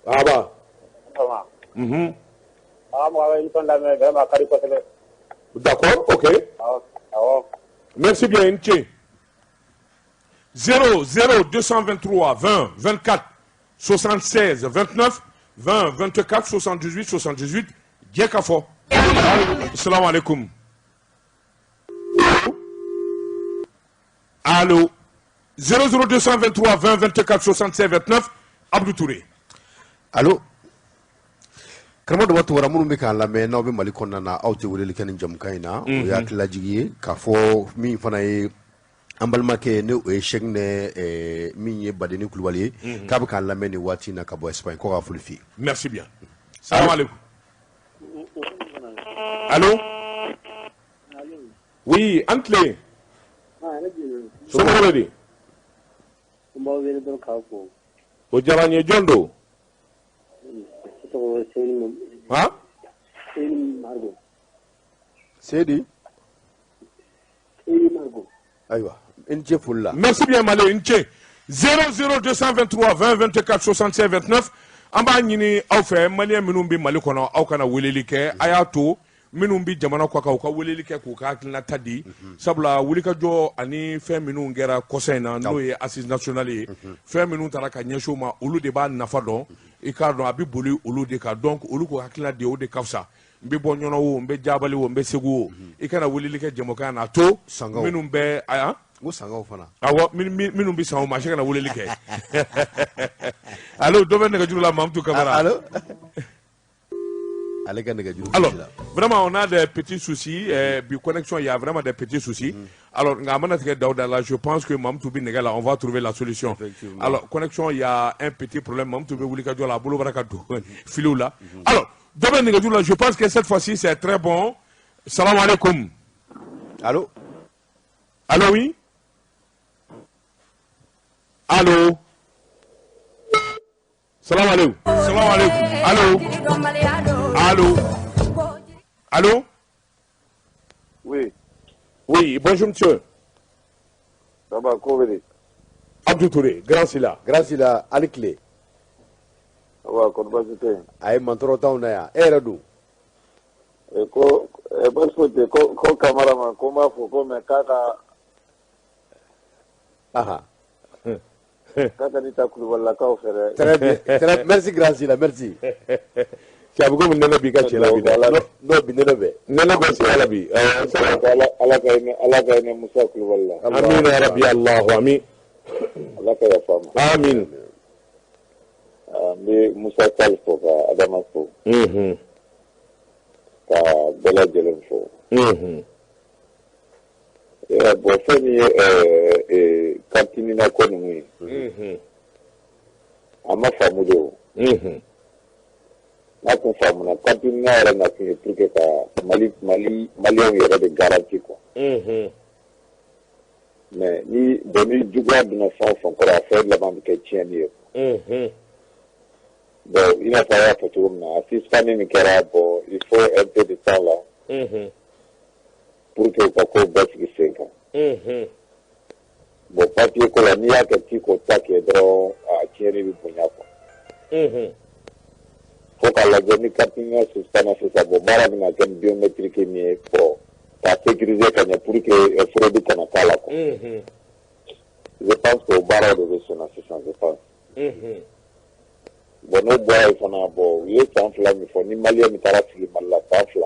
aba d'accord ok merci bien Nche 00223 20 24 76 29 20 24 78 78 Djekafo. Salam alaikum. Allô 00223 20 24 76 29 Abdou Touré. Allô karamɔgɔ dɔ wara minnu bɛ k'an lamɛn n'aw bɛ Mali kɔnɔna na aw tɛ weleli kɛ nin jamukan in na o ye hakililajigi ye k'a fɔ min fana ye an balimakɛ ne o ye Cheikh ne min ye Badeni Kulubali ye k'a bɛ k'an lamɛn nin waati in na ka bɔ Espagne ko k'a foli f'i ye. Merci bien. Salam alaikum. Allô oui an tile somɔgɔ bɛ di o diyara n ye jɔn don hein Seydi ayiwa Nche foli la merci bien Malé Nche 00223 20 24 76 29 an b'a ɲini aw fɛ maliyɛn minnu bɛ Mali kɔnɔ aw kana weleli kɛ a y'a to minnu bɛ jamana kɔ kan u ka weleli kɛ k'u ka hakilinata di sabula wulikajɔ ani fɛn minnu kɛra kɔsa in na n'o ye assise nationale ye fɛn minnu taara ka ɲɛsin u ma olu de b'a nafa dɔn i k'a dɔn a bɛ boli olu de kan donc olu k'u hakilina di o de ka fisa n bɛ bɔ ɲɔnɔ o n bɛ Jabali o n bɛ Segu o i kana weleli kɛ jamukan na to minnu bɛ Awa minnu bi san o ma se kana weleli kɛ allo dɔ bɛ nɛgɛjuru la Mamutu Kamara allo alors vraiment on a des petits soucis bi connexion il y a vraiment des petits soucis alors nga mana tigɛ Dawuda la je pense que Mamutu bi nɛgɛ la on va trouver la solution alors connexion il y a un petit problème Mamutu bɛ wuli ka jɔ la a bolo bara ka don filiw la alors dɔ bɛ nɛgɛjuru la je pense que cette fois-ci c'est très bon salam alaikum allo allo oui allo salam alaikum allo allo allo Oui, oui bonjour monsieur ça va, Koveri. Abdou Touré grand sila ali tile Ça va, kon basi tɛ yen. a ye mantɔrɔ t'anw na yan e yɛrɛ dun Ko basi foyi tɛ ko Kamara ma ko n b'a fɔ ko mɛ k'a ka ni ta Kulubalilakaw fɛ dɛ. très bien merci grand sila merci cɛ a bɛ komi nɛnɛ b'i ka cɛ la bi dɛ n'o bi nɛnɛ bɛ nɛnɛ bɛ cɛ la bi Ala ka hinɛ Musa Kulubali la. amin ya rabbi Allahu amin Ala ka yafa n ma. amin N bɛ Musa Tall fɔ ka Adama fɔ ka bɛɛ lajɛlen fɔ. Bon fɛn min ye kantinina ko ninnu ye a ma faamu de o. N'a tun faamuna kantinina yɛrɛ nakun ye pour que ka maliyɛnw yɛrɛ de garanti quoi. Mais ni juguya donna fɛn o fɛn kɔrɔ a fɛn laban bɛ kɛ tiɲɛni ye. Bon i n'a fɔ a y'a fɔ cogo min na assistance min kɛra bon il faut un peu de temps là. Pour que u ka ko bɛɛ sigi sen kan. Bon papier ko la n'i y'a kɛ k'i k'o ta kɛ dɔrɔn a tiɲɛni bɛ bonya quoi. Fo k'a lajɛ ni kantinina sisan sisan bon baara bɛna kɛ ni biométrique min ye bon k'a sécuriser ka ɲɛ pour que fraude kana k'a la quoi. Je pense que o baaraw de bɛ senna sisan je pense. Bon n'o bɔra yen fana bon u ye san 2 min fɔ ni maliyɛn min taara sigi Mali la san 2.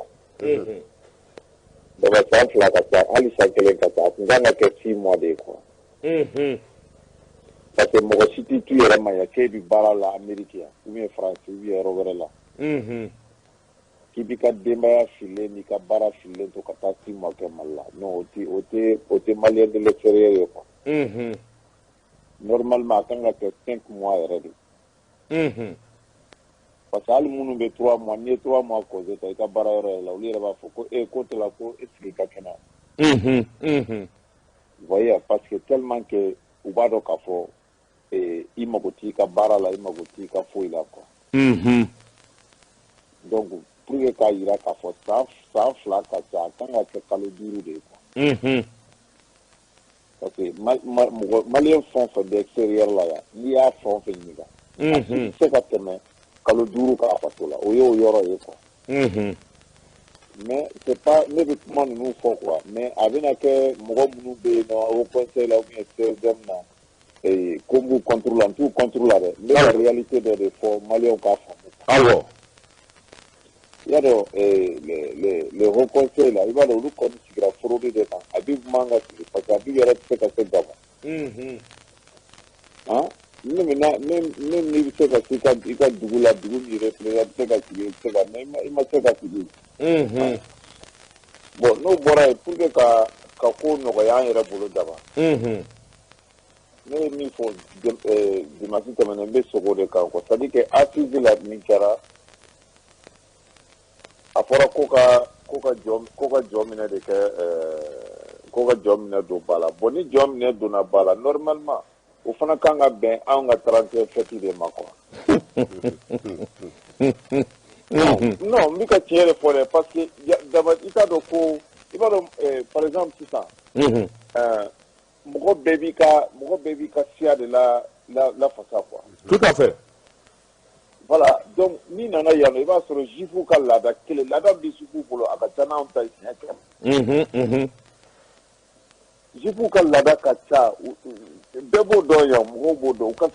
Donc san 2 ka ca hali san 1 ka ca a tun kan ka kɛ 6 mois de ye quoi. Parce que mɔgɔ si t'i tu yɛrɛ ma yan k'e bɛ baara la Amérique yan ou bien France ou bien yɔrɔ wɛrɛ la. K'i b'i ka denbaya fililen n'i ka baara fililen to ka taa 6 mois kɛ Mali la non o tɛ maliyɛn de l'extérieur ye quoi. Normalement a kan ka kɛ 5 mois yɛrɛ de. Parce que hali minnu bɛ 3 mois n'i ye 3 mois congé ta i ka baara yɔrɔ yɛrɛ la olu yɛrɛ b'a fɔ ko ko tɛ la ko est ce que i ka kɛnɛ. Voyez parce que tellement que u b'a dɔn k'a fɔ i mago t'i ka baara la i mago t'i ka foyi la quoi. Donc pour que k'a yira k'a fɔ san 2 ka ca a kan ka kɛ kalo 5 de ye quoi. Parce que maliyɛn fɛn o fɛn bɛ extérieur la yan n'i y'a fɛn o fɛn ɲininka a si tɛ se ka tɛmɛ kalo 5 k'a faso la o y'o yɔrɔ ye quoi. Mais c'est pas ne bɛ kuma ninnu fɔ quoi mais a bɛna kɛ mɔgɔ minnu bɛ yen nɔ au conseil la ou bien CSM na ko n b'u contrôle n t'u contrôle la dɛ n bɛ ka réalité dɔ de fɔ maliyɛnw k'a faamu. awɔ. I y'a dɔn le haut conseil la i b'a dɔn olu kɔni sigira fraude de kan a bɛ man ka sigi parce que a bɛ yɛrɛ tɛ se ka se gama. Ne n'i bɛ se ka se i ka dugu la dugu min représente tɛ se ka sigi i tɛ se ka mais i ma se ka sigi. Bon n'o bɔra yen pour que ka ko nɔgɔya an yɛrɛ bolo daba. Ne ye min fɔ dimanche tɛmɛnen n bɛ sogo de kan quoi c'est à dire que assise la min kɛra a fɔra ko ka jɔ minɛ de kɛ ko ka jɔ minɛ don ba la bon ni jɔ minɛ donna ba la normalement o fana kan ka bɛn anw ka 31 fête de ma quoi. Non n bɛ ka tiɲɛ de fɔ dɛ parce que daba i t'a dɔn ko i b'a dɔn par exemple sisan mɔgɔ bɛɛ b'i ka siya de la fasa quoi. Tout à fait. Voilà donc n'i nana yan nɔ i b'a sɔrɔ jufu ka laada kelen laada bɛ jufu bolo a ka ca n'anw ta ye siɲɛ kɛmɛ. Jufu ka laada ka ca bɛɛ b'o dɔn yan mɔgɔw b'o dɔn u ka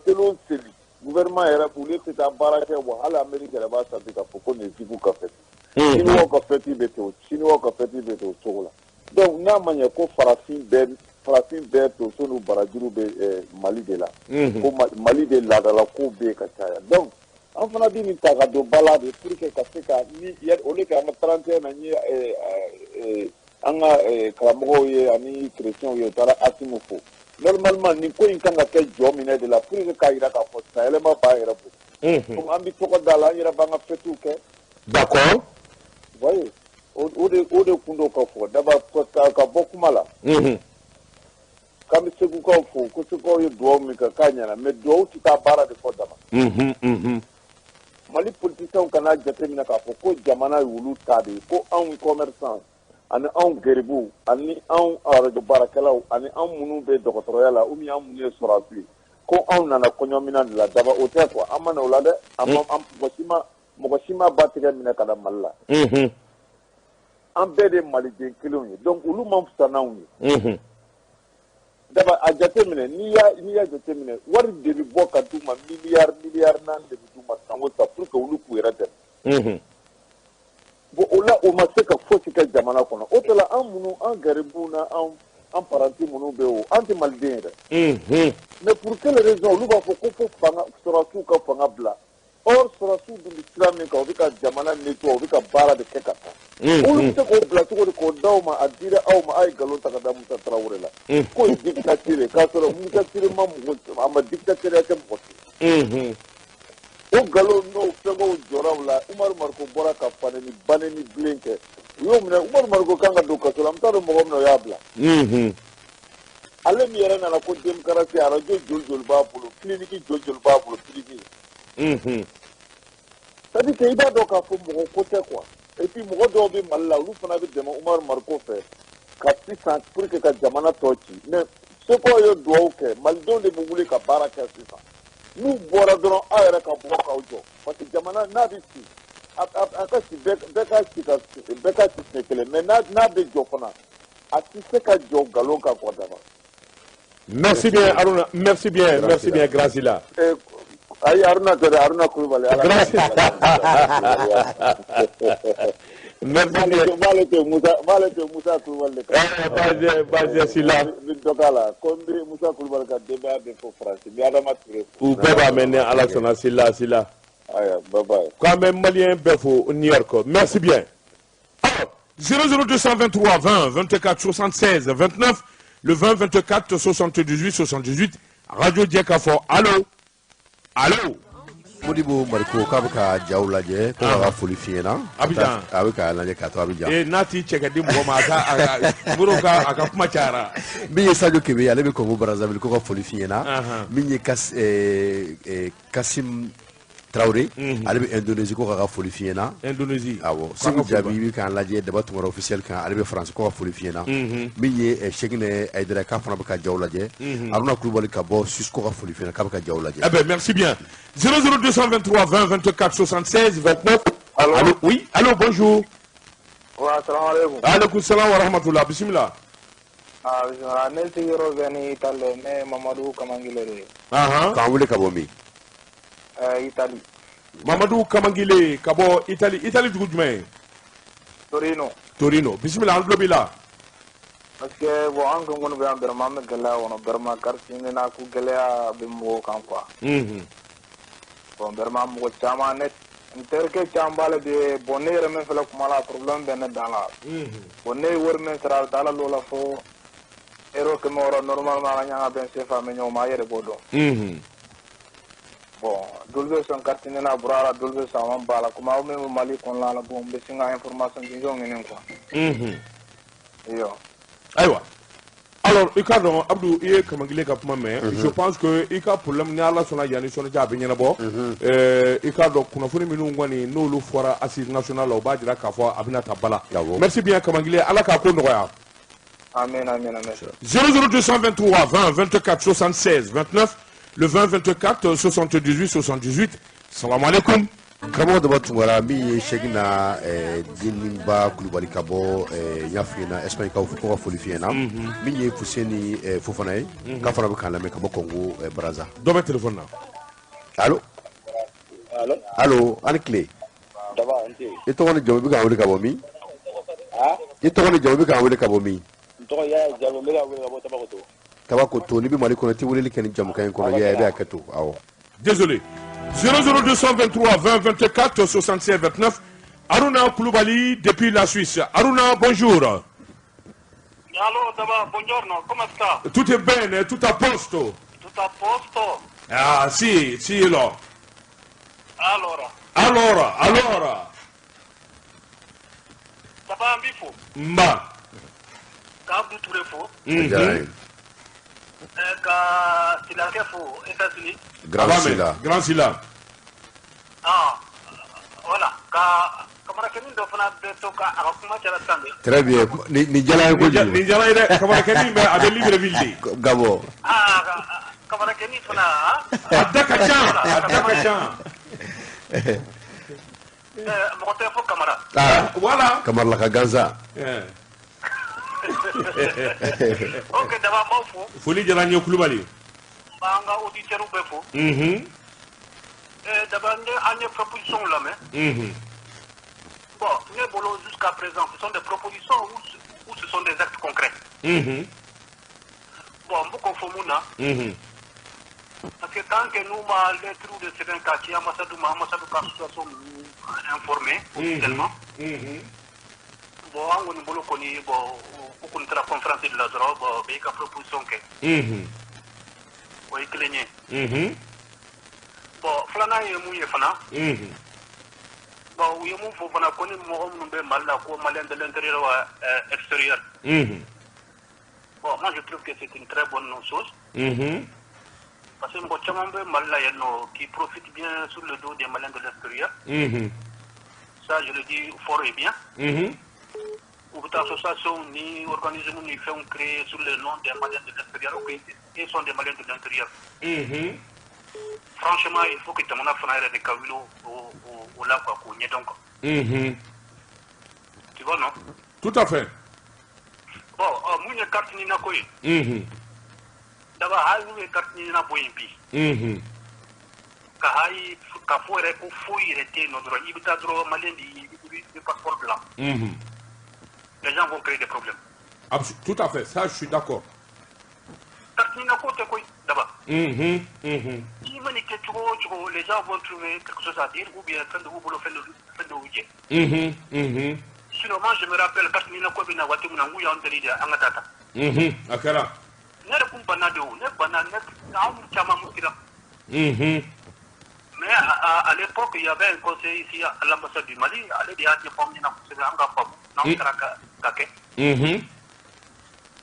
seliw seli gouvernement yɛrɛ olu tɛ taa baara kɛ wa hali Amérique yɛrɛ b'a sati k'a fɔ ko nin ye jufu ka fête. Chinois ka fête bɛ ten o cogo la donc n'a ma ɲɛ ko farafin bɛɛ farafin bɛɛ tonso n'u barajuru bɛ Mali de la ko Mali de laadala ko bɛ ka caya donc an fana bɛ nin ta ka don ba la de pour que ka se ka ni olu ka an ka 31 na ni an ka karamɔgɔw ye ani chrétiens ye u taara Asimu fo normalement nin ko in kan ka kɛ jɔ minɛ de la pour que k'a jira k'a fɔ sayɛlɛma b'a yɛrɛ bolo donc an bɛ tɔgɔ da la an yɛrɛ b'an ka fêtes kɛ d'accord voyez o de kun do ka fɔ daba ka bɔ kuma la k'an bɛ segukaw fo ko segukaw ye duwawu min kɛ k'a ɲɛna mais duwawu tɛ taa baara de fɔ dama Mali politiciens kana jateminɛ k'a fɔ ko jamana ye olu ta de ye ko anw commerçants ani anw geribuw ani anw arajo baarakɛlaw ani anw minnu bɛ dɔgɔtɔrɔya la ou bien anw minnu ye sɔrɔdasiw ye ko anw nana kɔɲɔminan de la daba o tɛ quoi an ma na o la dɛ mɔgɔ si ma ba tigɛ minɛ ka na Mali la an bɛɛ de maliden kelenw ye donc olu man fisa n'anw ye daba a jateminɛ n'i y'a jateminɛ wari de bɛ bɔ ka d'u ma miliyari naani de bɛ d'u ma san o san pour que olu k'u yɛrɛ dɛmɛ bon o la o ma se ka fosi kɛ jamana kɔnɔ o tɛ la an minnu an garibuw na an paranti minnu bɛ o an tɛ maliden ye dɛ mais pour quelle raison olu b'a fɔ ko fo fanga sɔrɔdasiw ka fanga bila or sɔrɔdasiw dun bɛ sira min kan u bɛ ka jamana nettoyer u bɛ ka baara de kɛ ka taa olu bɛ se k'o bila cogo di k'o d'aw ma a dira aw ma a ye nkalon ta ka da Musa Tarawele la k'o ye dictature k'a sɔrɔ Musa Ture ma a ma dictature kɛ mɔgɔ si o nkalon n'o fɛngɛw jɔra la Umaru Mariko bɔra ka bane ni bilen kɛ u y'o minɛ Umaru Mariko kan ka don kaso la n t'a dɔn mɔgɔ min na o y'a bila ale min yɛrɛ nana ko démocratie arajo joli b'a bolo clinique joli b'a bolo privé c'est-à-dire que i b'a dɔn k'a fɔ mɔgɔ ko tɛ quoi et puis mɔgɔ dɔw bɛ Mali la olu fana bɛ dɛmɛ Umaru Mariko fɛ ka sisan pour que ka jamana tɔ ci mais Seko ye duwawu kɛ malidenw de bɛ wuli ka baara kɛ sisan n'u bɔra dɔrɔn aw yɛrɛ ka bɔ k'aw jɔ parce que jamana n'a bɛ ci a ka ci bɛɛ ka ci siɲɛ kelen mais n'a bɛ jɔ fana a tɛ se ka jɔ nkalon kan quoi daba. Merci bien Haruna, merci bien Gracila. Ayi Haruna tɛ dɛ Haruna Kulubali. Merci bien. M'ale tɛ Musa Kulubali de kan. Bajɛ Sila. Bi dɔ k'a la ko n bɛ Musa Kulubali ka denbaya bɛ fɔ Faransi n bɛ Adama Ture fo. U bɛɛ b'a mɛn ni Ala sɔnna Sila. Aya bye bye. K'an bɛ Malien bɛɛ fo New York. Merci bien. Alors 00223 20 24 76 29 le 20 24 78 Radio Diakafo. Allô. Modibo Mariko k'a bɛ ka jaw lajɛ ko ka foli fiɲɛ na Abidjan a bɛ ka lajɛ ka to Abidjan n'a t'i cɛ ka di mɔgɔ ma a ka kuma cayara min ye Sadio Kebe ale bɛ Congo Brazzaville ko ka foli fiɲɛ na min ye Kasim Traoré ale bɛ Indonésie ko ka foli fiɲɛ na Indonésie awɔ Segu Jabi bɛ k'an lajɛ daba tunkara officiel kan ale bɛ France ko ka foli fiɲɛ na min ye Cheikh Aïdara k'a fana bɛ ka jaw lajɛ Haruna Kulubali ka bɔ Suisse ko ka foli fiɲɛ na k'a bɛ ka jaw lajɛ. Eh ben merci bien. 00223 20 24 76 29. Allô oui, allô bonjour. Wa assalamu alaikum. Alaikum salam wa rahmatullah. Bismillah. Bismillah. Ne sigiro veni Italie ne Mamadou Kamangile. K'an wele ka bɔ min? Italie. Mamadou Kamangile ka bɔ Italie. Italie dugu jumɛn? Torino. Bismillah an tulo b'i la. Parce que bon an kan kɔni bɛ yan vraiment an bɛ gɛlɛya kɔnɔ vraiment quartier in na ko gɛlɛya bɛ mɔgɔw kan quoi. Bon vraiment mɔgɔ caman ne n terikɛ caman b'ale de bon ne yɛrɛ min fɛnɛ kuma la problème bɛ ne dan la. Bon ne ye wari min sara a bɛ taa ala l'o la fo euro 100 normalement an ka ɲan ka bɛn CFA mɛ ɲɔgɔn ma a yɛrɛ b'o dɔn. Bon dolu bɛ sɔn quartier in na burara dolu bɛ sɔn a man b'a la komi aw min bɛ Mali kɔnɔna la bon n bɛ sin ka information di ɲɔgɔn ɲini quoi. Iyo. Ayiwa. Alors i ka dɔn Abdou i ye Kamangile ka kuma mɛn je pense que i ka problème ni Ala sɔnna yanni sɔnnija a bɛ ɲɛnabɔ i ka dɔn kunnafoni minnu kɔni n'olu fɔra assise nationale la o b'a jira k'a fɔ a bɛna ta bala. Merci bien Kamangile Ala k'a ko nɔgɔya. Amen. 00223 20 24 76 29 le 20 24 78 Salam alaikum. Karamɔgɔ daba tunkara min ye Cheikh na Deninba Kulubali ka bɔ n y'a f'i ɲɛna Espagne kaw ko ka foli f'i ɲɛna min ye Fuseni Fofana ye k'a fana bɛ k'an lamɛn ka bɔ Congo Brazza. Dɔ bɛ téléphone na. Allo ani tile. Daba n tɛ. I tɔgɔ ni jamu i bɛ k'an wele ka bɔ min? I tɔgɔ ni jamu i bɛ k'an wele ka bɔ min? N tɔgɔ y'a jalo n bɛ ka wele ka bɔ Tabakoto. Tabakoto ni bɛ Mali kɔnɔ ti weleli kɛ ni jamukan in kɔnɔ ya bɛ hakɛ to awɔ. Désolé. 00223 20 24 67 29. Aruna Koulibaly depuis la Suisse. Aruna, bonjour. Allô, Daba, buongiorno, come sta? Tout est bene, tout a posto. Tutto a posto? Ah, sì, sì, lo. Allora. Daba Mbifo. Mba. Kabdu Tourefo. Ka Silakefo, États-Unis. Grand Sila. Ah, voilà. Ka Kamara Kenin do fana be to ka akuma jara tambe. Très bien. Ni jala ko ji. Ni jala ide Kamara Kenin be ade Libreville. Gabo. Ah, Kamara Kenin fana. Adaka. Mo te fo Kamara. Ah, voilà. Kamara la ka ganza. Ok, Daba Mofo. Foli jala nyo Koulibaly. Banga auditeur be fo. D'abord, il y a une proposition là, mais. Bon, jusqu'à présent, ce sont des propositions ou ce sont des actes concrets. Bon, beaucoup de gens. Parce que tant que nous, les trous de certains quartiers, Massadou situation informée officiellement. Bon, on a une conférence de la drogue, il y a une proposition que. Oui, cligné. Bon, Flana est mouillé, Fana. Bon, oui, mon faux Fana connaît mon mal là, comme malin de l'intérieur ou extérieur. Bon, moi je trouve que c'est une très bonne chose. Parce que mon chambre mal là, qui profite bien sur le dos des malins de l'extérieur. Ça, je le dis fort et bien. Ou toute association ni organisation ni fait créer sur le nom des malins de l'extérieur, ils sont des malins de l'intérieur. Franchement, il faut que tu aies des Kavilo au lac à Kougné donc. Tu vois, non? Tout à fait. Bon, moi, je carte ni na koi. D'abord, je carte ni na boimpi. Ka foire ko foire te no droit. Il ta droit malien du passeport blanc. Les gens vont créer des problèmes. Tout à fait, ça je suis d'accord. Carte ni na koi te koi d'abord. Les gens vont trouver quelque chose à dire ou bien faire de vous faire de vous. Sinon, moi je me rappelle quand nous avons fait un peu de temps. Akara. Mais à l'époque, il y avait un conseil ici à l'ambassade du Mali. Allez, il y a des femmes qui ont fait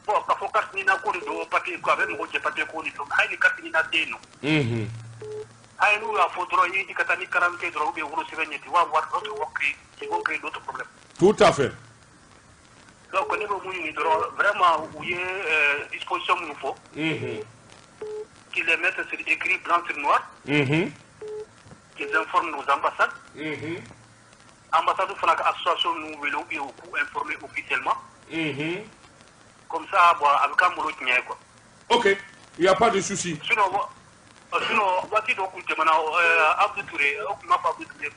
bon, quand faut que nous ayons papier, quand même, on a papier qu'on a fait, il y a des nous. Nous avons fait des cataniques 40 euros, ou bien 70 euros, voir d'autres qui vont créer d'autres problèmes. Tout à fait. Donc, on est vraiment où il y a disposition qu'il nous faut, qu'ils les mettent sur écrit blanc sur noir, qu'ils informent nos ambassades. Ambassade de l'association nous veut informer officiellement. Comme ça, avec un mot de quoi. Ok, il n'y a pas de souci. Sinon, voici donc Abdou Touré, Abdou Touré,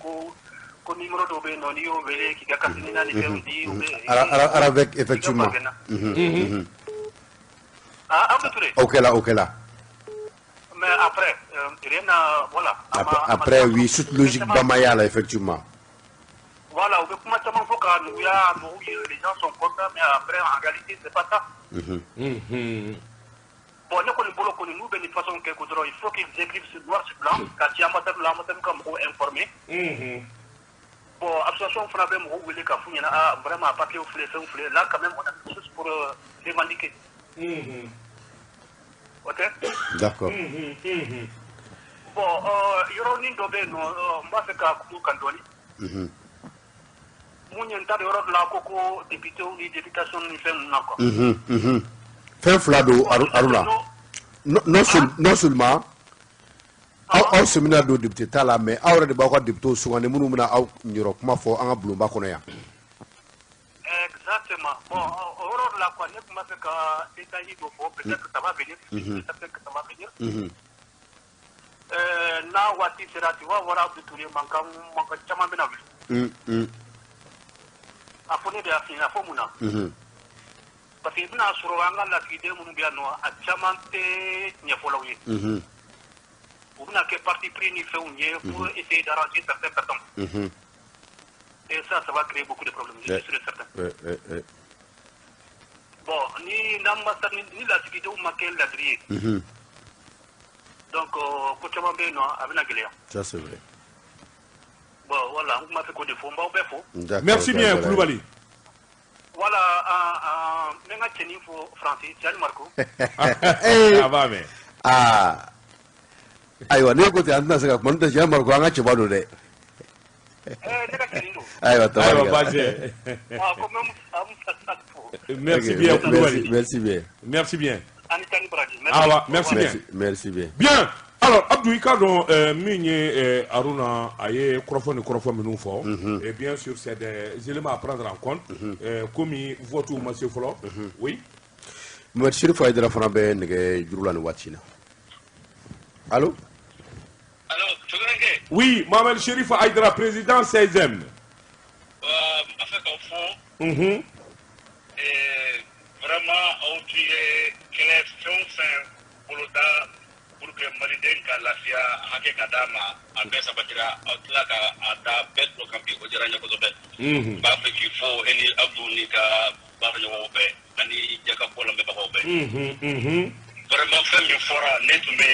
ko numéro do be non yo vele ki ka ni na ni di avec effectivement. Abdou Touré. Ok là. Mais après, rien voilà. Après oui, toute logique Bamaya là effectivement. Voilà, on veut comment ça m'en faut quand les gens sont contents, mais après en réalité c'est pas ça. Bon, nous, de toute façon, il faut qu'ils écrivent sur noir sur blanc, quand il y a un comme informé. Bon, association Frappé, vraiment à papier au flé, là quand même on a quelque chose pour revendiquer. Ok? D'accord. Bon, il y aura une dobé, moi c'est qu'à Kandoni. Mon yenta de Europe là, Coco, député ou députation, nous faisons encore. Fin Flado, Aruna. Non seulement, aw séminaire do député ta la mais aw de ba ko député sougane munu muna aw ñoro kuma fo anga blumba kono ya. Exactement. Bon, Europe là quoi, nek ma fait ka état hido fo peut-être ça va venir. Peut-être que ça va venir. Na wati sera tu vas voir Abdou Touré manka chama bena vu. Afone de afina fo muna. parce que bina suru anga la fide mun biya no a chamante nya folawye ou bina que parti pris ni fait unye pour essayer d'arranger certaines personnes et ça va créer beaucoup de problèmes je suis sûr et certain bon ni namba ni la fide ou makel la trier donc ko chama be no abina gele ça c'est vrai. bon voilà on m'a fait ko de fo mba be fo merci bien Koulibaly. Voilà, menga cheni fo Francis, Jean Marco. Ça va mais. Ah. Aywa ne ko te anda saka man ta Jean Marco anga cheba do de. Nega cheni no. Aywa ta. Aywa Bazé. Ah, comme am Merci bien Koulibaly. Merci bien. Merci bien. Anitani Brady. Ah, merci bien. Merci bien. Bien. Alors, Abdou Ikado, Migné Aruna, Aye, Krofon et Krofon Minoufo, et bien sûr, c'est des éléments à prendre en compte. Comme votre monsieur Folo, oui. Monsieur le Faïdra Fanabe, Nege, Jurulan Watina. Allô? Allô, tu connais? Oui, Mohamed Chérif Aïdra, président 16e. En fait, au fond, vraiment, on dirait que les films pour le temps, pour que Maliden ka lafiya hake kadama abesa batira outla ka ada bet lo kampi ko jaranya ko be ba fe ki fo eni abdou ni ka ba yo be ani jaka bola be ba be vraiment fait mi fora netume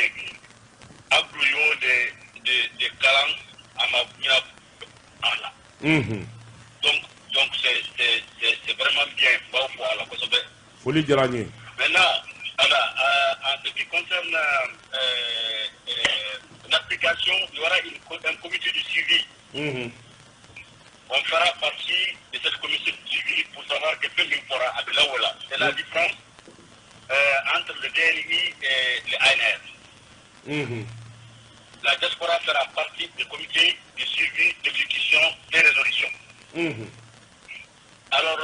abdou yo de kalang ama nya ala donc c'est vraiment bien ba fo ala ko be Foli jaranya maintenant en ce qui concerne l'application, il y aura un comité de suivi. On fera partie de cette commission de suivi pour savoir que Fémin fera à Belaoula. C'est la différence entre le DNI et le ANR. La diaspora fera partie du comité de suivi, d'exécution des résolutions. Alors,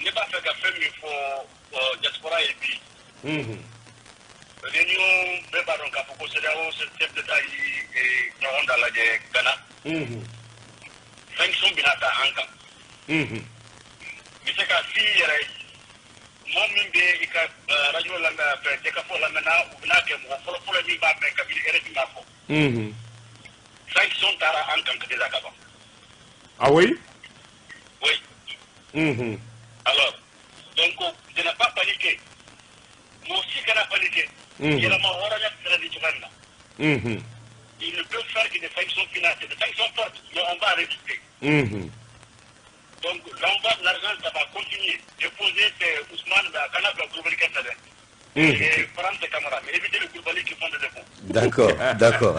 n'est pas fait qu'à Fémin faut diaspora et puis. Réunion Bébaron Kapoko Sedao, chef d'État et Nyonda la Ghana. Sanction Binata Anka. Miseka Sire, Momimbe, Ika, Radio Langa, Tekapo Lamana, Ubinake, Mofolo Miba, Kabili, Eretimafo. Sanction Tara Anka de Zakaba. Ah oui? Oui. Alors, donc, je n'ai pas paniqué. Moi aussi, quand on a paniqué, il y a la mort il ne peut faire que des sanctions financières, des sanctions fortes, mais on va résister. Donc, l'envoi de l'argent, ça va continuer. Déposer Ousmane dans Canada pour Koulibaly et prendre ses camarades, mais éviter le Koulibaly qui font des défauts. D'accord.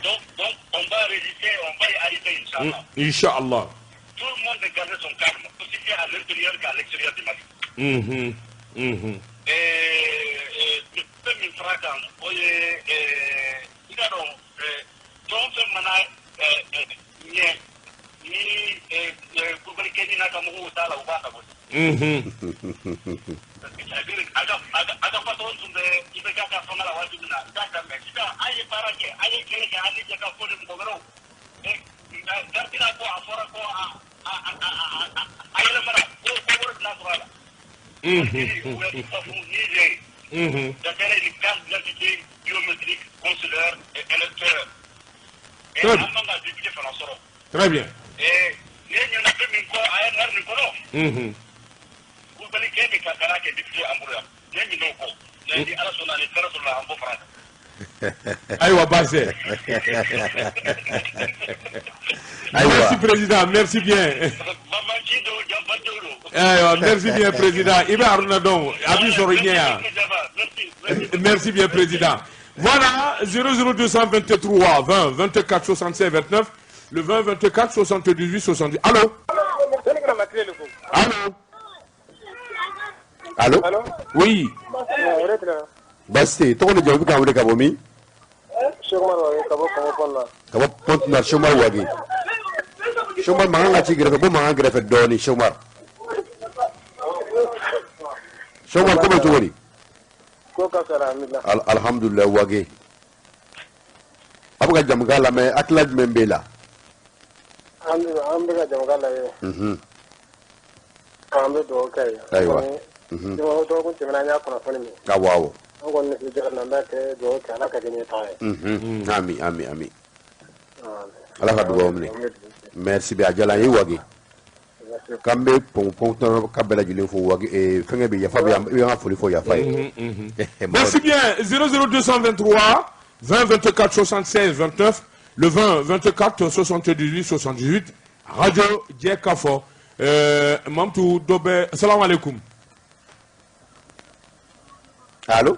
Donc, on va résister, on va y arriver, Inch'Allah. Inch'Allah. Tout le monde va garder son calme, aussi bien à l'intérieur qu'à l'extérieur du Mali. Et mi frakan oye igaro donc mana ni Koulibaly keni na kamu utala ubaka bo aga paton sunde ibeka ka fanga la watu na data mexica aye parake aye kele ka ali jaka fodi mkogoro dartina ko afora ko aye mara ko na surala d'après les cartes d'identité biométrique, consulaire et électeur. Très bien. Et il y a un peu de quoi à un Nicolas. Vous voulez qu'il y ait des cacaras qui est député à Mouria. Il y a un Nico. Il y a des Alassona, les frères sur la Hambo France. Aïwa Bazé. Merci président, merci bien. Merci bien président. Iba Aruna Don, Abi Sorinia. Merci bien président. Voilà 00223 20 24 65 29 le 20 24 78 70. Allô? Allô? Oui. Basti, ton jawabi ka wele ka bomi? Kabo pont na Shomar wagi. Shomar manga ci grefe bo manga grefe doni Shomar. Shomar ko to woni? Ko ka karamila. Alhamdulillah wagi. Abuga jamgala me atlaj membela. Ambe ka jamgala ye. an bɛ dugawu kɛ ye. Ayiwa. Dɔgɔkun tɛmɛna an y'a kunnafoni min. Awɔ awɔ. An kɔni ni jɔrɔ na n bɛ kɛ dugawu kɛ ala ka kɛ ɲɛtaga ye. Ami ami ami. Ala ka dugawu minɛ. Merci bien ajala ye wagi. K'an bɛ pɔn ka bɛɛ lajɛlen fo wagi fɛnkɛ bɛ yafa bɛ i bɛ foli fɔ yafa ye. Merci bien 00223 20 24 76 29 le 20 24 78 78 radio Djekafo Mamtou Dobe salam alaikum. Allô?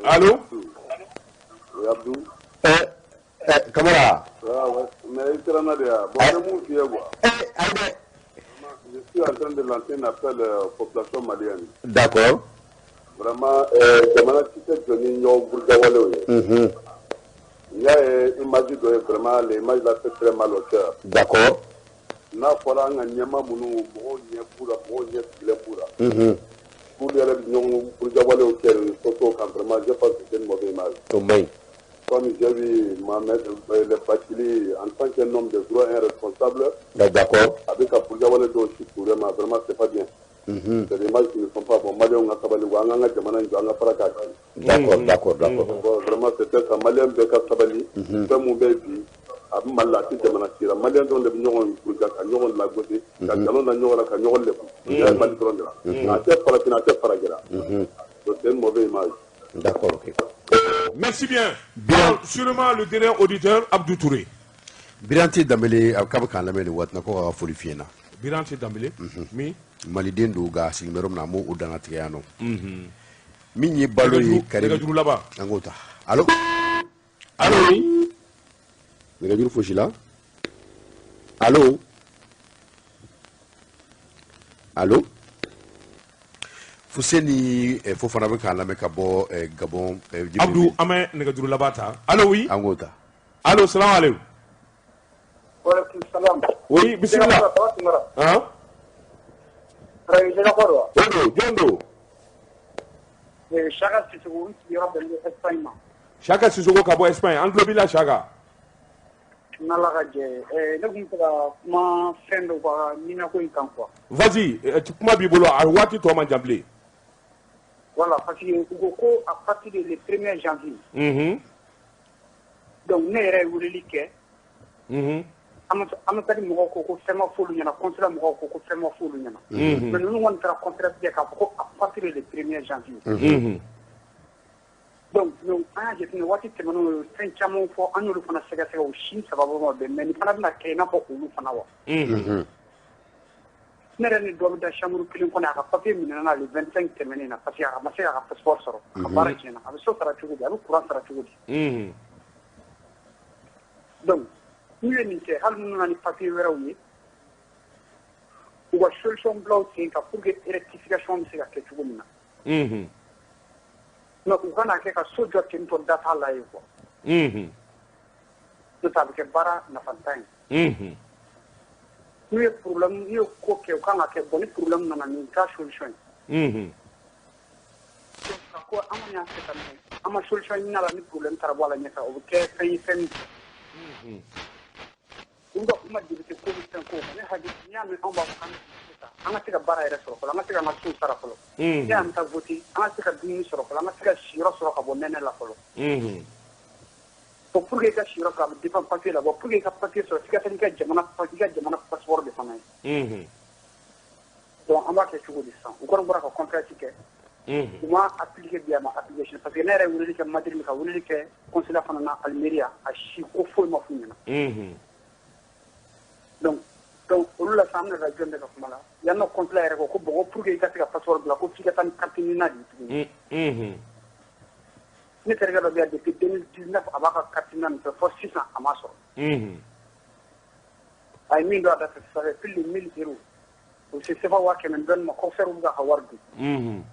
Allô? Abdou. Caméra. Mais il sera là. Bon, je suis en train de lancer un appel aux populations maliennes. D'accord. Vraiment, demande si c'est donné une bourgeoisie. Il y a une image de vraiment, l'image là fait très mal au cœur. D'accord. N'a pas un nyama mounou, bon, n'y a pour pour les réunions bourgeoisie au cœur, surtout quand vraiment, je pense que c'est une mauvaise image. Comme j'ai vu le Bachili en tant qu'un homme de droit et responsable, d'accord. Avec un bourgeoisie aussi, vraiment, c'est pas bien. C'est des images qui ne sont pas bons. D'accord. Vraiment, c'est un Malien de Kassabali, c'est mon bébé. Abi malati jamana sira malien don de ñogon burga ka ñogon la goti ka jalon na ñogon ka ñogon lepp ya bal dron dira a te faragira donc c'est une mauvaise image. D'accord, ok. Merci bien. Bien. Sûrement le dernier auditeur Abdou Touré. Biranti Dambélé kaba kan lameli watna ko ka foli fiena. Biranti Dambélé mi maliden do ga sigmerom na mo udana tigano. Min ye balo yi Karim. Daga juru laba. Angota. Allô? Allô oui. Daga juru foshi la. Allô? Allô? Fuseni Fofana be kan lamé ka bo Gabon Abdou amé daga juru laba ta. Allô oui. Angota. Allô, salam alaikum. Wa alaikum salam. Oui, bismillah. Hein? Jondo. Chaka Sissoko yɔrɔ bɛn bɛ Espagne ma. Chaka Sissoko ka bɔ Espagne an tulo b'i la Chaka. N'Ala ka jɛ ne kun bɛ ka kuma fɛn dɔ ka ɲinako in kan quoi. Vas-y kuma b'i bolo a waati tɔ man jan bilen. Voilà parce que u ko ko à partir de le 1er janvier. Donc ne yɛrɛ ye weleli kɛ. An bɛ taa di mɔgɔw ko fɛn ma f'olu ɲɛna consulat mɔgɔw ko fɛn ma f'olu ɲɛna. Mais ninnu kɔni taara contrat tigɛ k'a fɔ ko à partir de le 1er janvier. Donc an y'a jateminɛ waati tɛmɛn'o fɛn caman fɔ an y'olu fana sɛgɛsɛgɛ o si sababu ma bɛn mais nin fana bɛna kɛ i n'a fɔ olu fana wa. Ne yɛrɛ ni dɔ bɛ da chambre kelen kɔnɔ a ka papier minɛna na le 25 tɛmɛnen na parce que a ma se k'a ka passeport sɔrɔ a ka baara tiɲɛna a bɛ so sara cogo di a bɛ courant sara cogo di. Donc n'u ye nin kɛ hali n'u nana ni papier wɛrɛw ye u ka solution bila u sen kan pour que rectification bɛ se ka kɛ cogo min na. Mais u kana kɛ ka so jɔ ten tɔ data la ye quoi. N'o tɛ a bɛ kɛ baara nafantan ye. N'u ye problème n'u ye ko kɛ u kan ka kɛ bon ni problème nana nin t'a solution ye. Ka ko an kɔni y'an kɛ tan mɛ an ma solution ɲini a la ni problème taara bɔ a la ɲɛfɛ o bɛ kɛ fɛn ye fɛn min. Olu ka kuma de bɛ kɛ ko bɛ fɛn ko ne hakili n'i y'a mɛn anw b'a fɔ an ka se ka baara yɛrɛ sɔrɔ fɔlɔ an ka se ka an ka so sara fɔlɔ. N'i y'an ta voter an ka se ka dumuni sɔrɔ fɔlɔ an ka se ka siyɔrɔ sɔrɔ ka bɔ nɛnɛ la fɔlɔ. Pour que i ka siyɔrɔ sɔrɔ a bɛ dépend papier la pour que i ka papier sɔrɔ f'i ka taa n'i ka jamana passeport de fana ye. Donc an b'a kɛ cogo di sisan u kɔni bɔra ka contrat kɛ. U ma appliquer bi a ma application parce que ne yɛrɛ ye weleli kɛ Madrid ka weleli kɛ consulat fana na Almeria a si ko foyi ma f'u ɲɛna. Donc olu la sisan an bɛna radio de ka kuma la yan nɔ consulat yɛrɛ ko bon pour que i ka se ka passeport bila ko f'i ka taa ni carte ɲinina de ye tuguni. Ne terikɛ dɔ bɛ yan depuis 2019 a b'a ka carte ɲinina nin fɛ fɔ sisan a ma sɔrɔ. A ye min don a da fɛ ça fait plus de 1000 €. O se CFA 500 dɔɔnin ma ko fɛrɛ bɛ ka wari dun.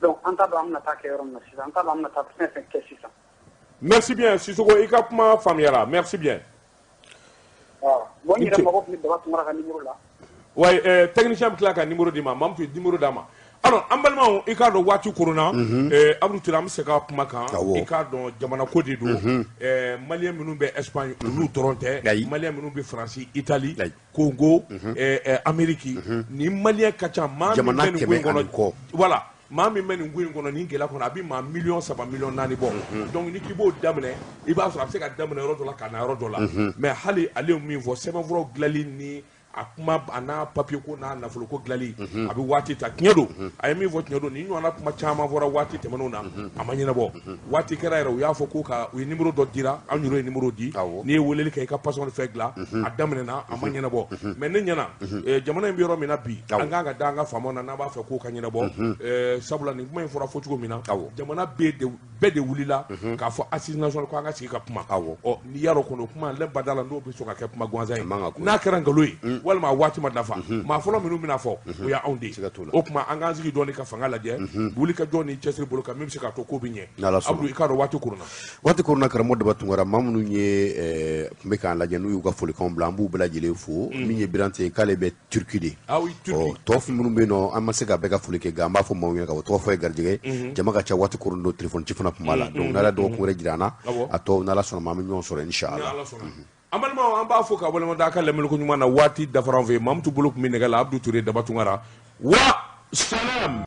Donc an t'a dɔn an bɛna taa kɛ yɔrɔ min na sisan an t'a dɔn an bɛna taa fɛn fɛn kɛ sisan. Merci bien Sissoko i ka kuma faamuyara merci bien. Bon yɛrɛ mago tun bɛ Daba Tunkara ka numéro la. Ouais technicien bɛ tila ka numéro di ma Mamutu numéro d'a ma. alors an balimaw i k'a dɔn waati korona Abdou Touré an bɛ se ka kuma kan i k'a dɔn jamana ko de don maliyɛn minnu bɛ Espagne olu dɔrɔn tɛ maliyɛn minnu bɛ Faransi Itali Congo Amérique ni maliyɛn ka ca maa min bɛ nin ko in kɔnɔ voilà maa min bɛ nin ko in kɔnɔ nin gɛlɛya kɔnɔ a bɛ maa 3 millions 4 bɔ donc ni k'i b'o daminɛ i b'a sɔrɔ a bɛ se ka daminɛ yɔrɔ dɔ la ka na yɔrɔ dɔ la mais hali ale ye min fɔ sɛbɛnfuraw dilanli ni a kuma a n'a papier ko n'a nafolo ko dilanli a bɛ waati ta tiɲɛ don a ye min fɔ tiɲɛ don ni ɲɔgɔnna kuma caman fɔra waati tɛmɛnenw na a ma ɲɛnabɔ waati kɛra yɛrɛ u y'a fɔ ko u ye numéro dɔ dira an yɛrɛ ye numéro di n'i ye weleli kɛ i ka passeport fɛn dilan a daminɛna a ma ɲɛnabɔ mais ne ɲɛna jamana in bɛ yɔrɔ min na bi an kan ka da an ka faamaw na n'an b'a fɛ k'o ka ɲɛnabɔ sabula nin kuma in fɔra fɔ cogo min na jamana bɛɛ de wulila k'a fɔ assise nationale ko an ka sigi ka kuma ɔ n'i y'a dɔn kɔnɔ kuma lɛ badala n'o bɛ sɔn ka kɛ kuma gansan ye n'a kɛra nkalon ye walima waati ma dafa maa fɔlɔ minnu bɛna fɔ o y'anw de o tuma an k'an sigi dɔɔni ka fanga lajɛ wuli ka jɔ ni cɛsiri bolo kan min bɛ se k'a to ko bɛ ɲɛ Abdou i k'a dɔn waati korona karamɔgɔ Daba Tunkara maa minnu ye tun bɛ k'an lajɛ n'u y'u ka folikanw bila an b'u bɛɛ lajɛlen fo min ye Birante k'ale bɛ Turki de tɔ minnu bɛ yen nɔ an ma se ka bɛɛ ka foli kɛ nka an b'a fɔ maaw ɲɛna ka tɔgɔ fɔ ye garijɛgɛ jama ka ca waati korona don telefɔni ci fana tun b'a la donc n'ala dɔgɔkun wɛrɛ jira an na a tɔ n'ala sɔnna ma an bɛ ɲɔgɔn sɔrɔ inshallah an balimaw an b'a fɔ ka waleɲuman ka lamɛnni ko ɲuman na waati dafara an fɛ yen maa min t'u bolo tun bɛ nɛgɛ la Abdou Touré Daba Tunkara wa salam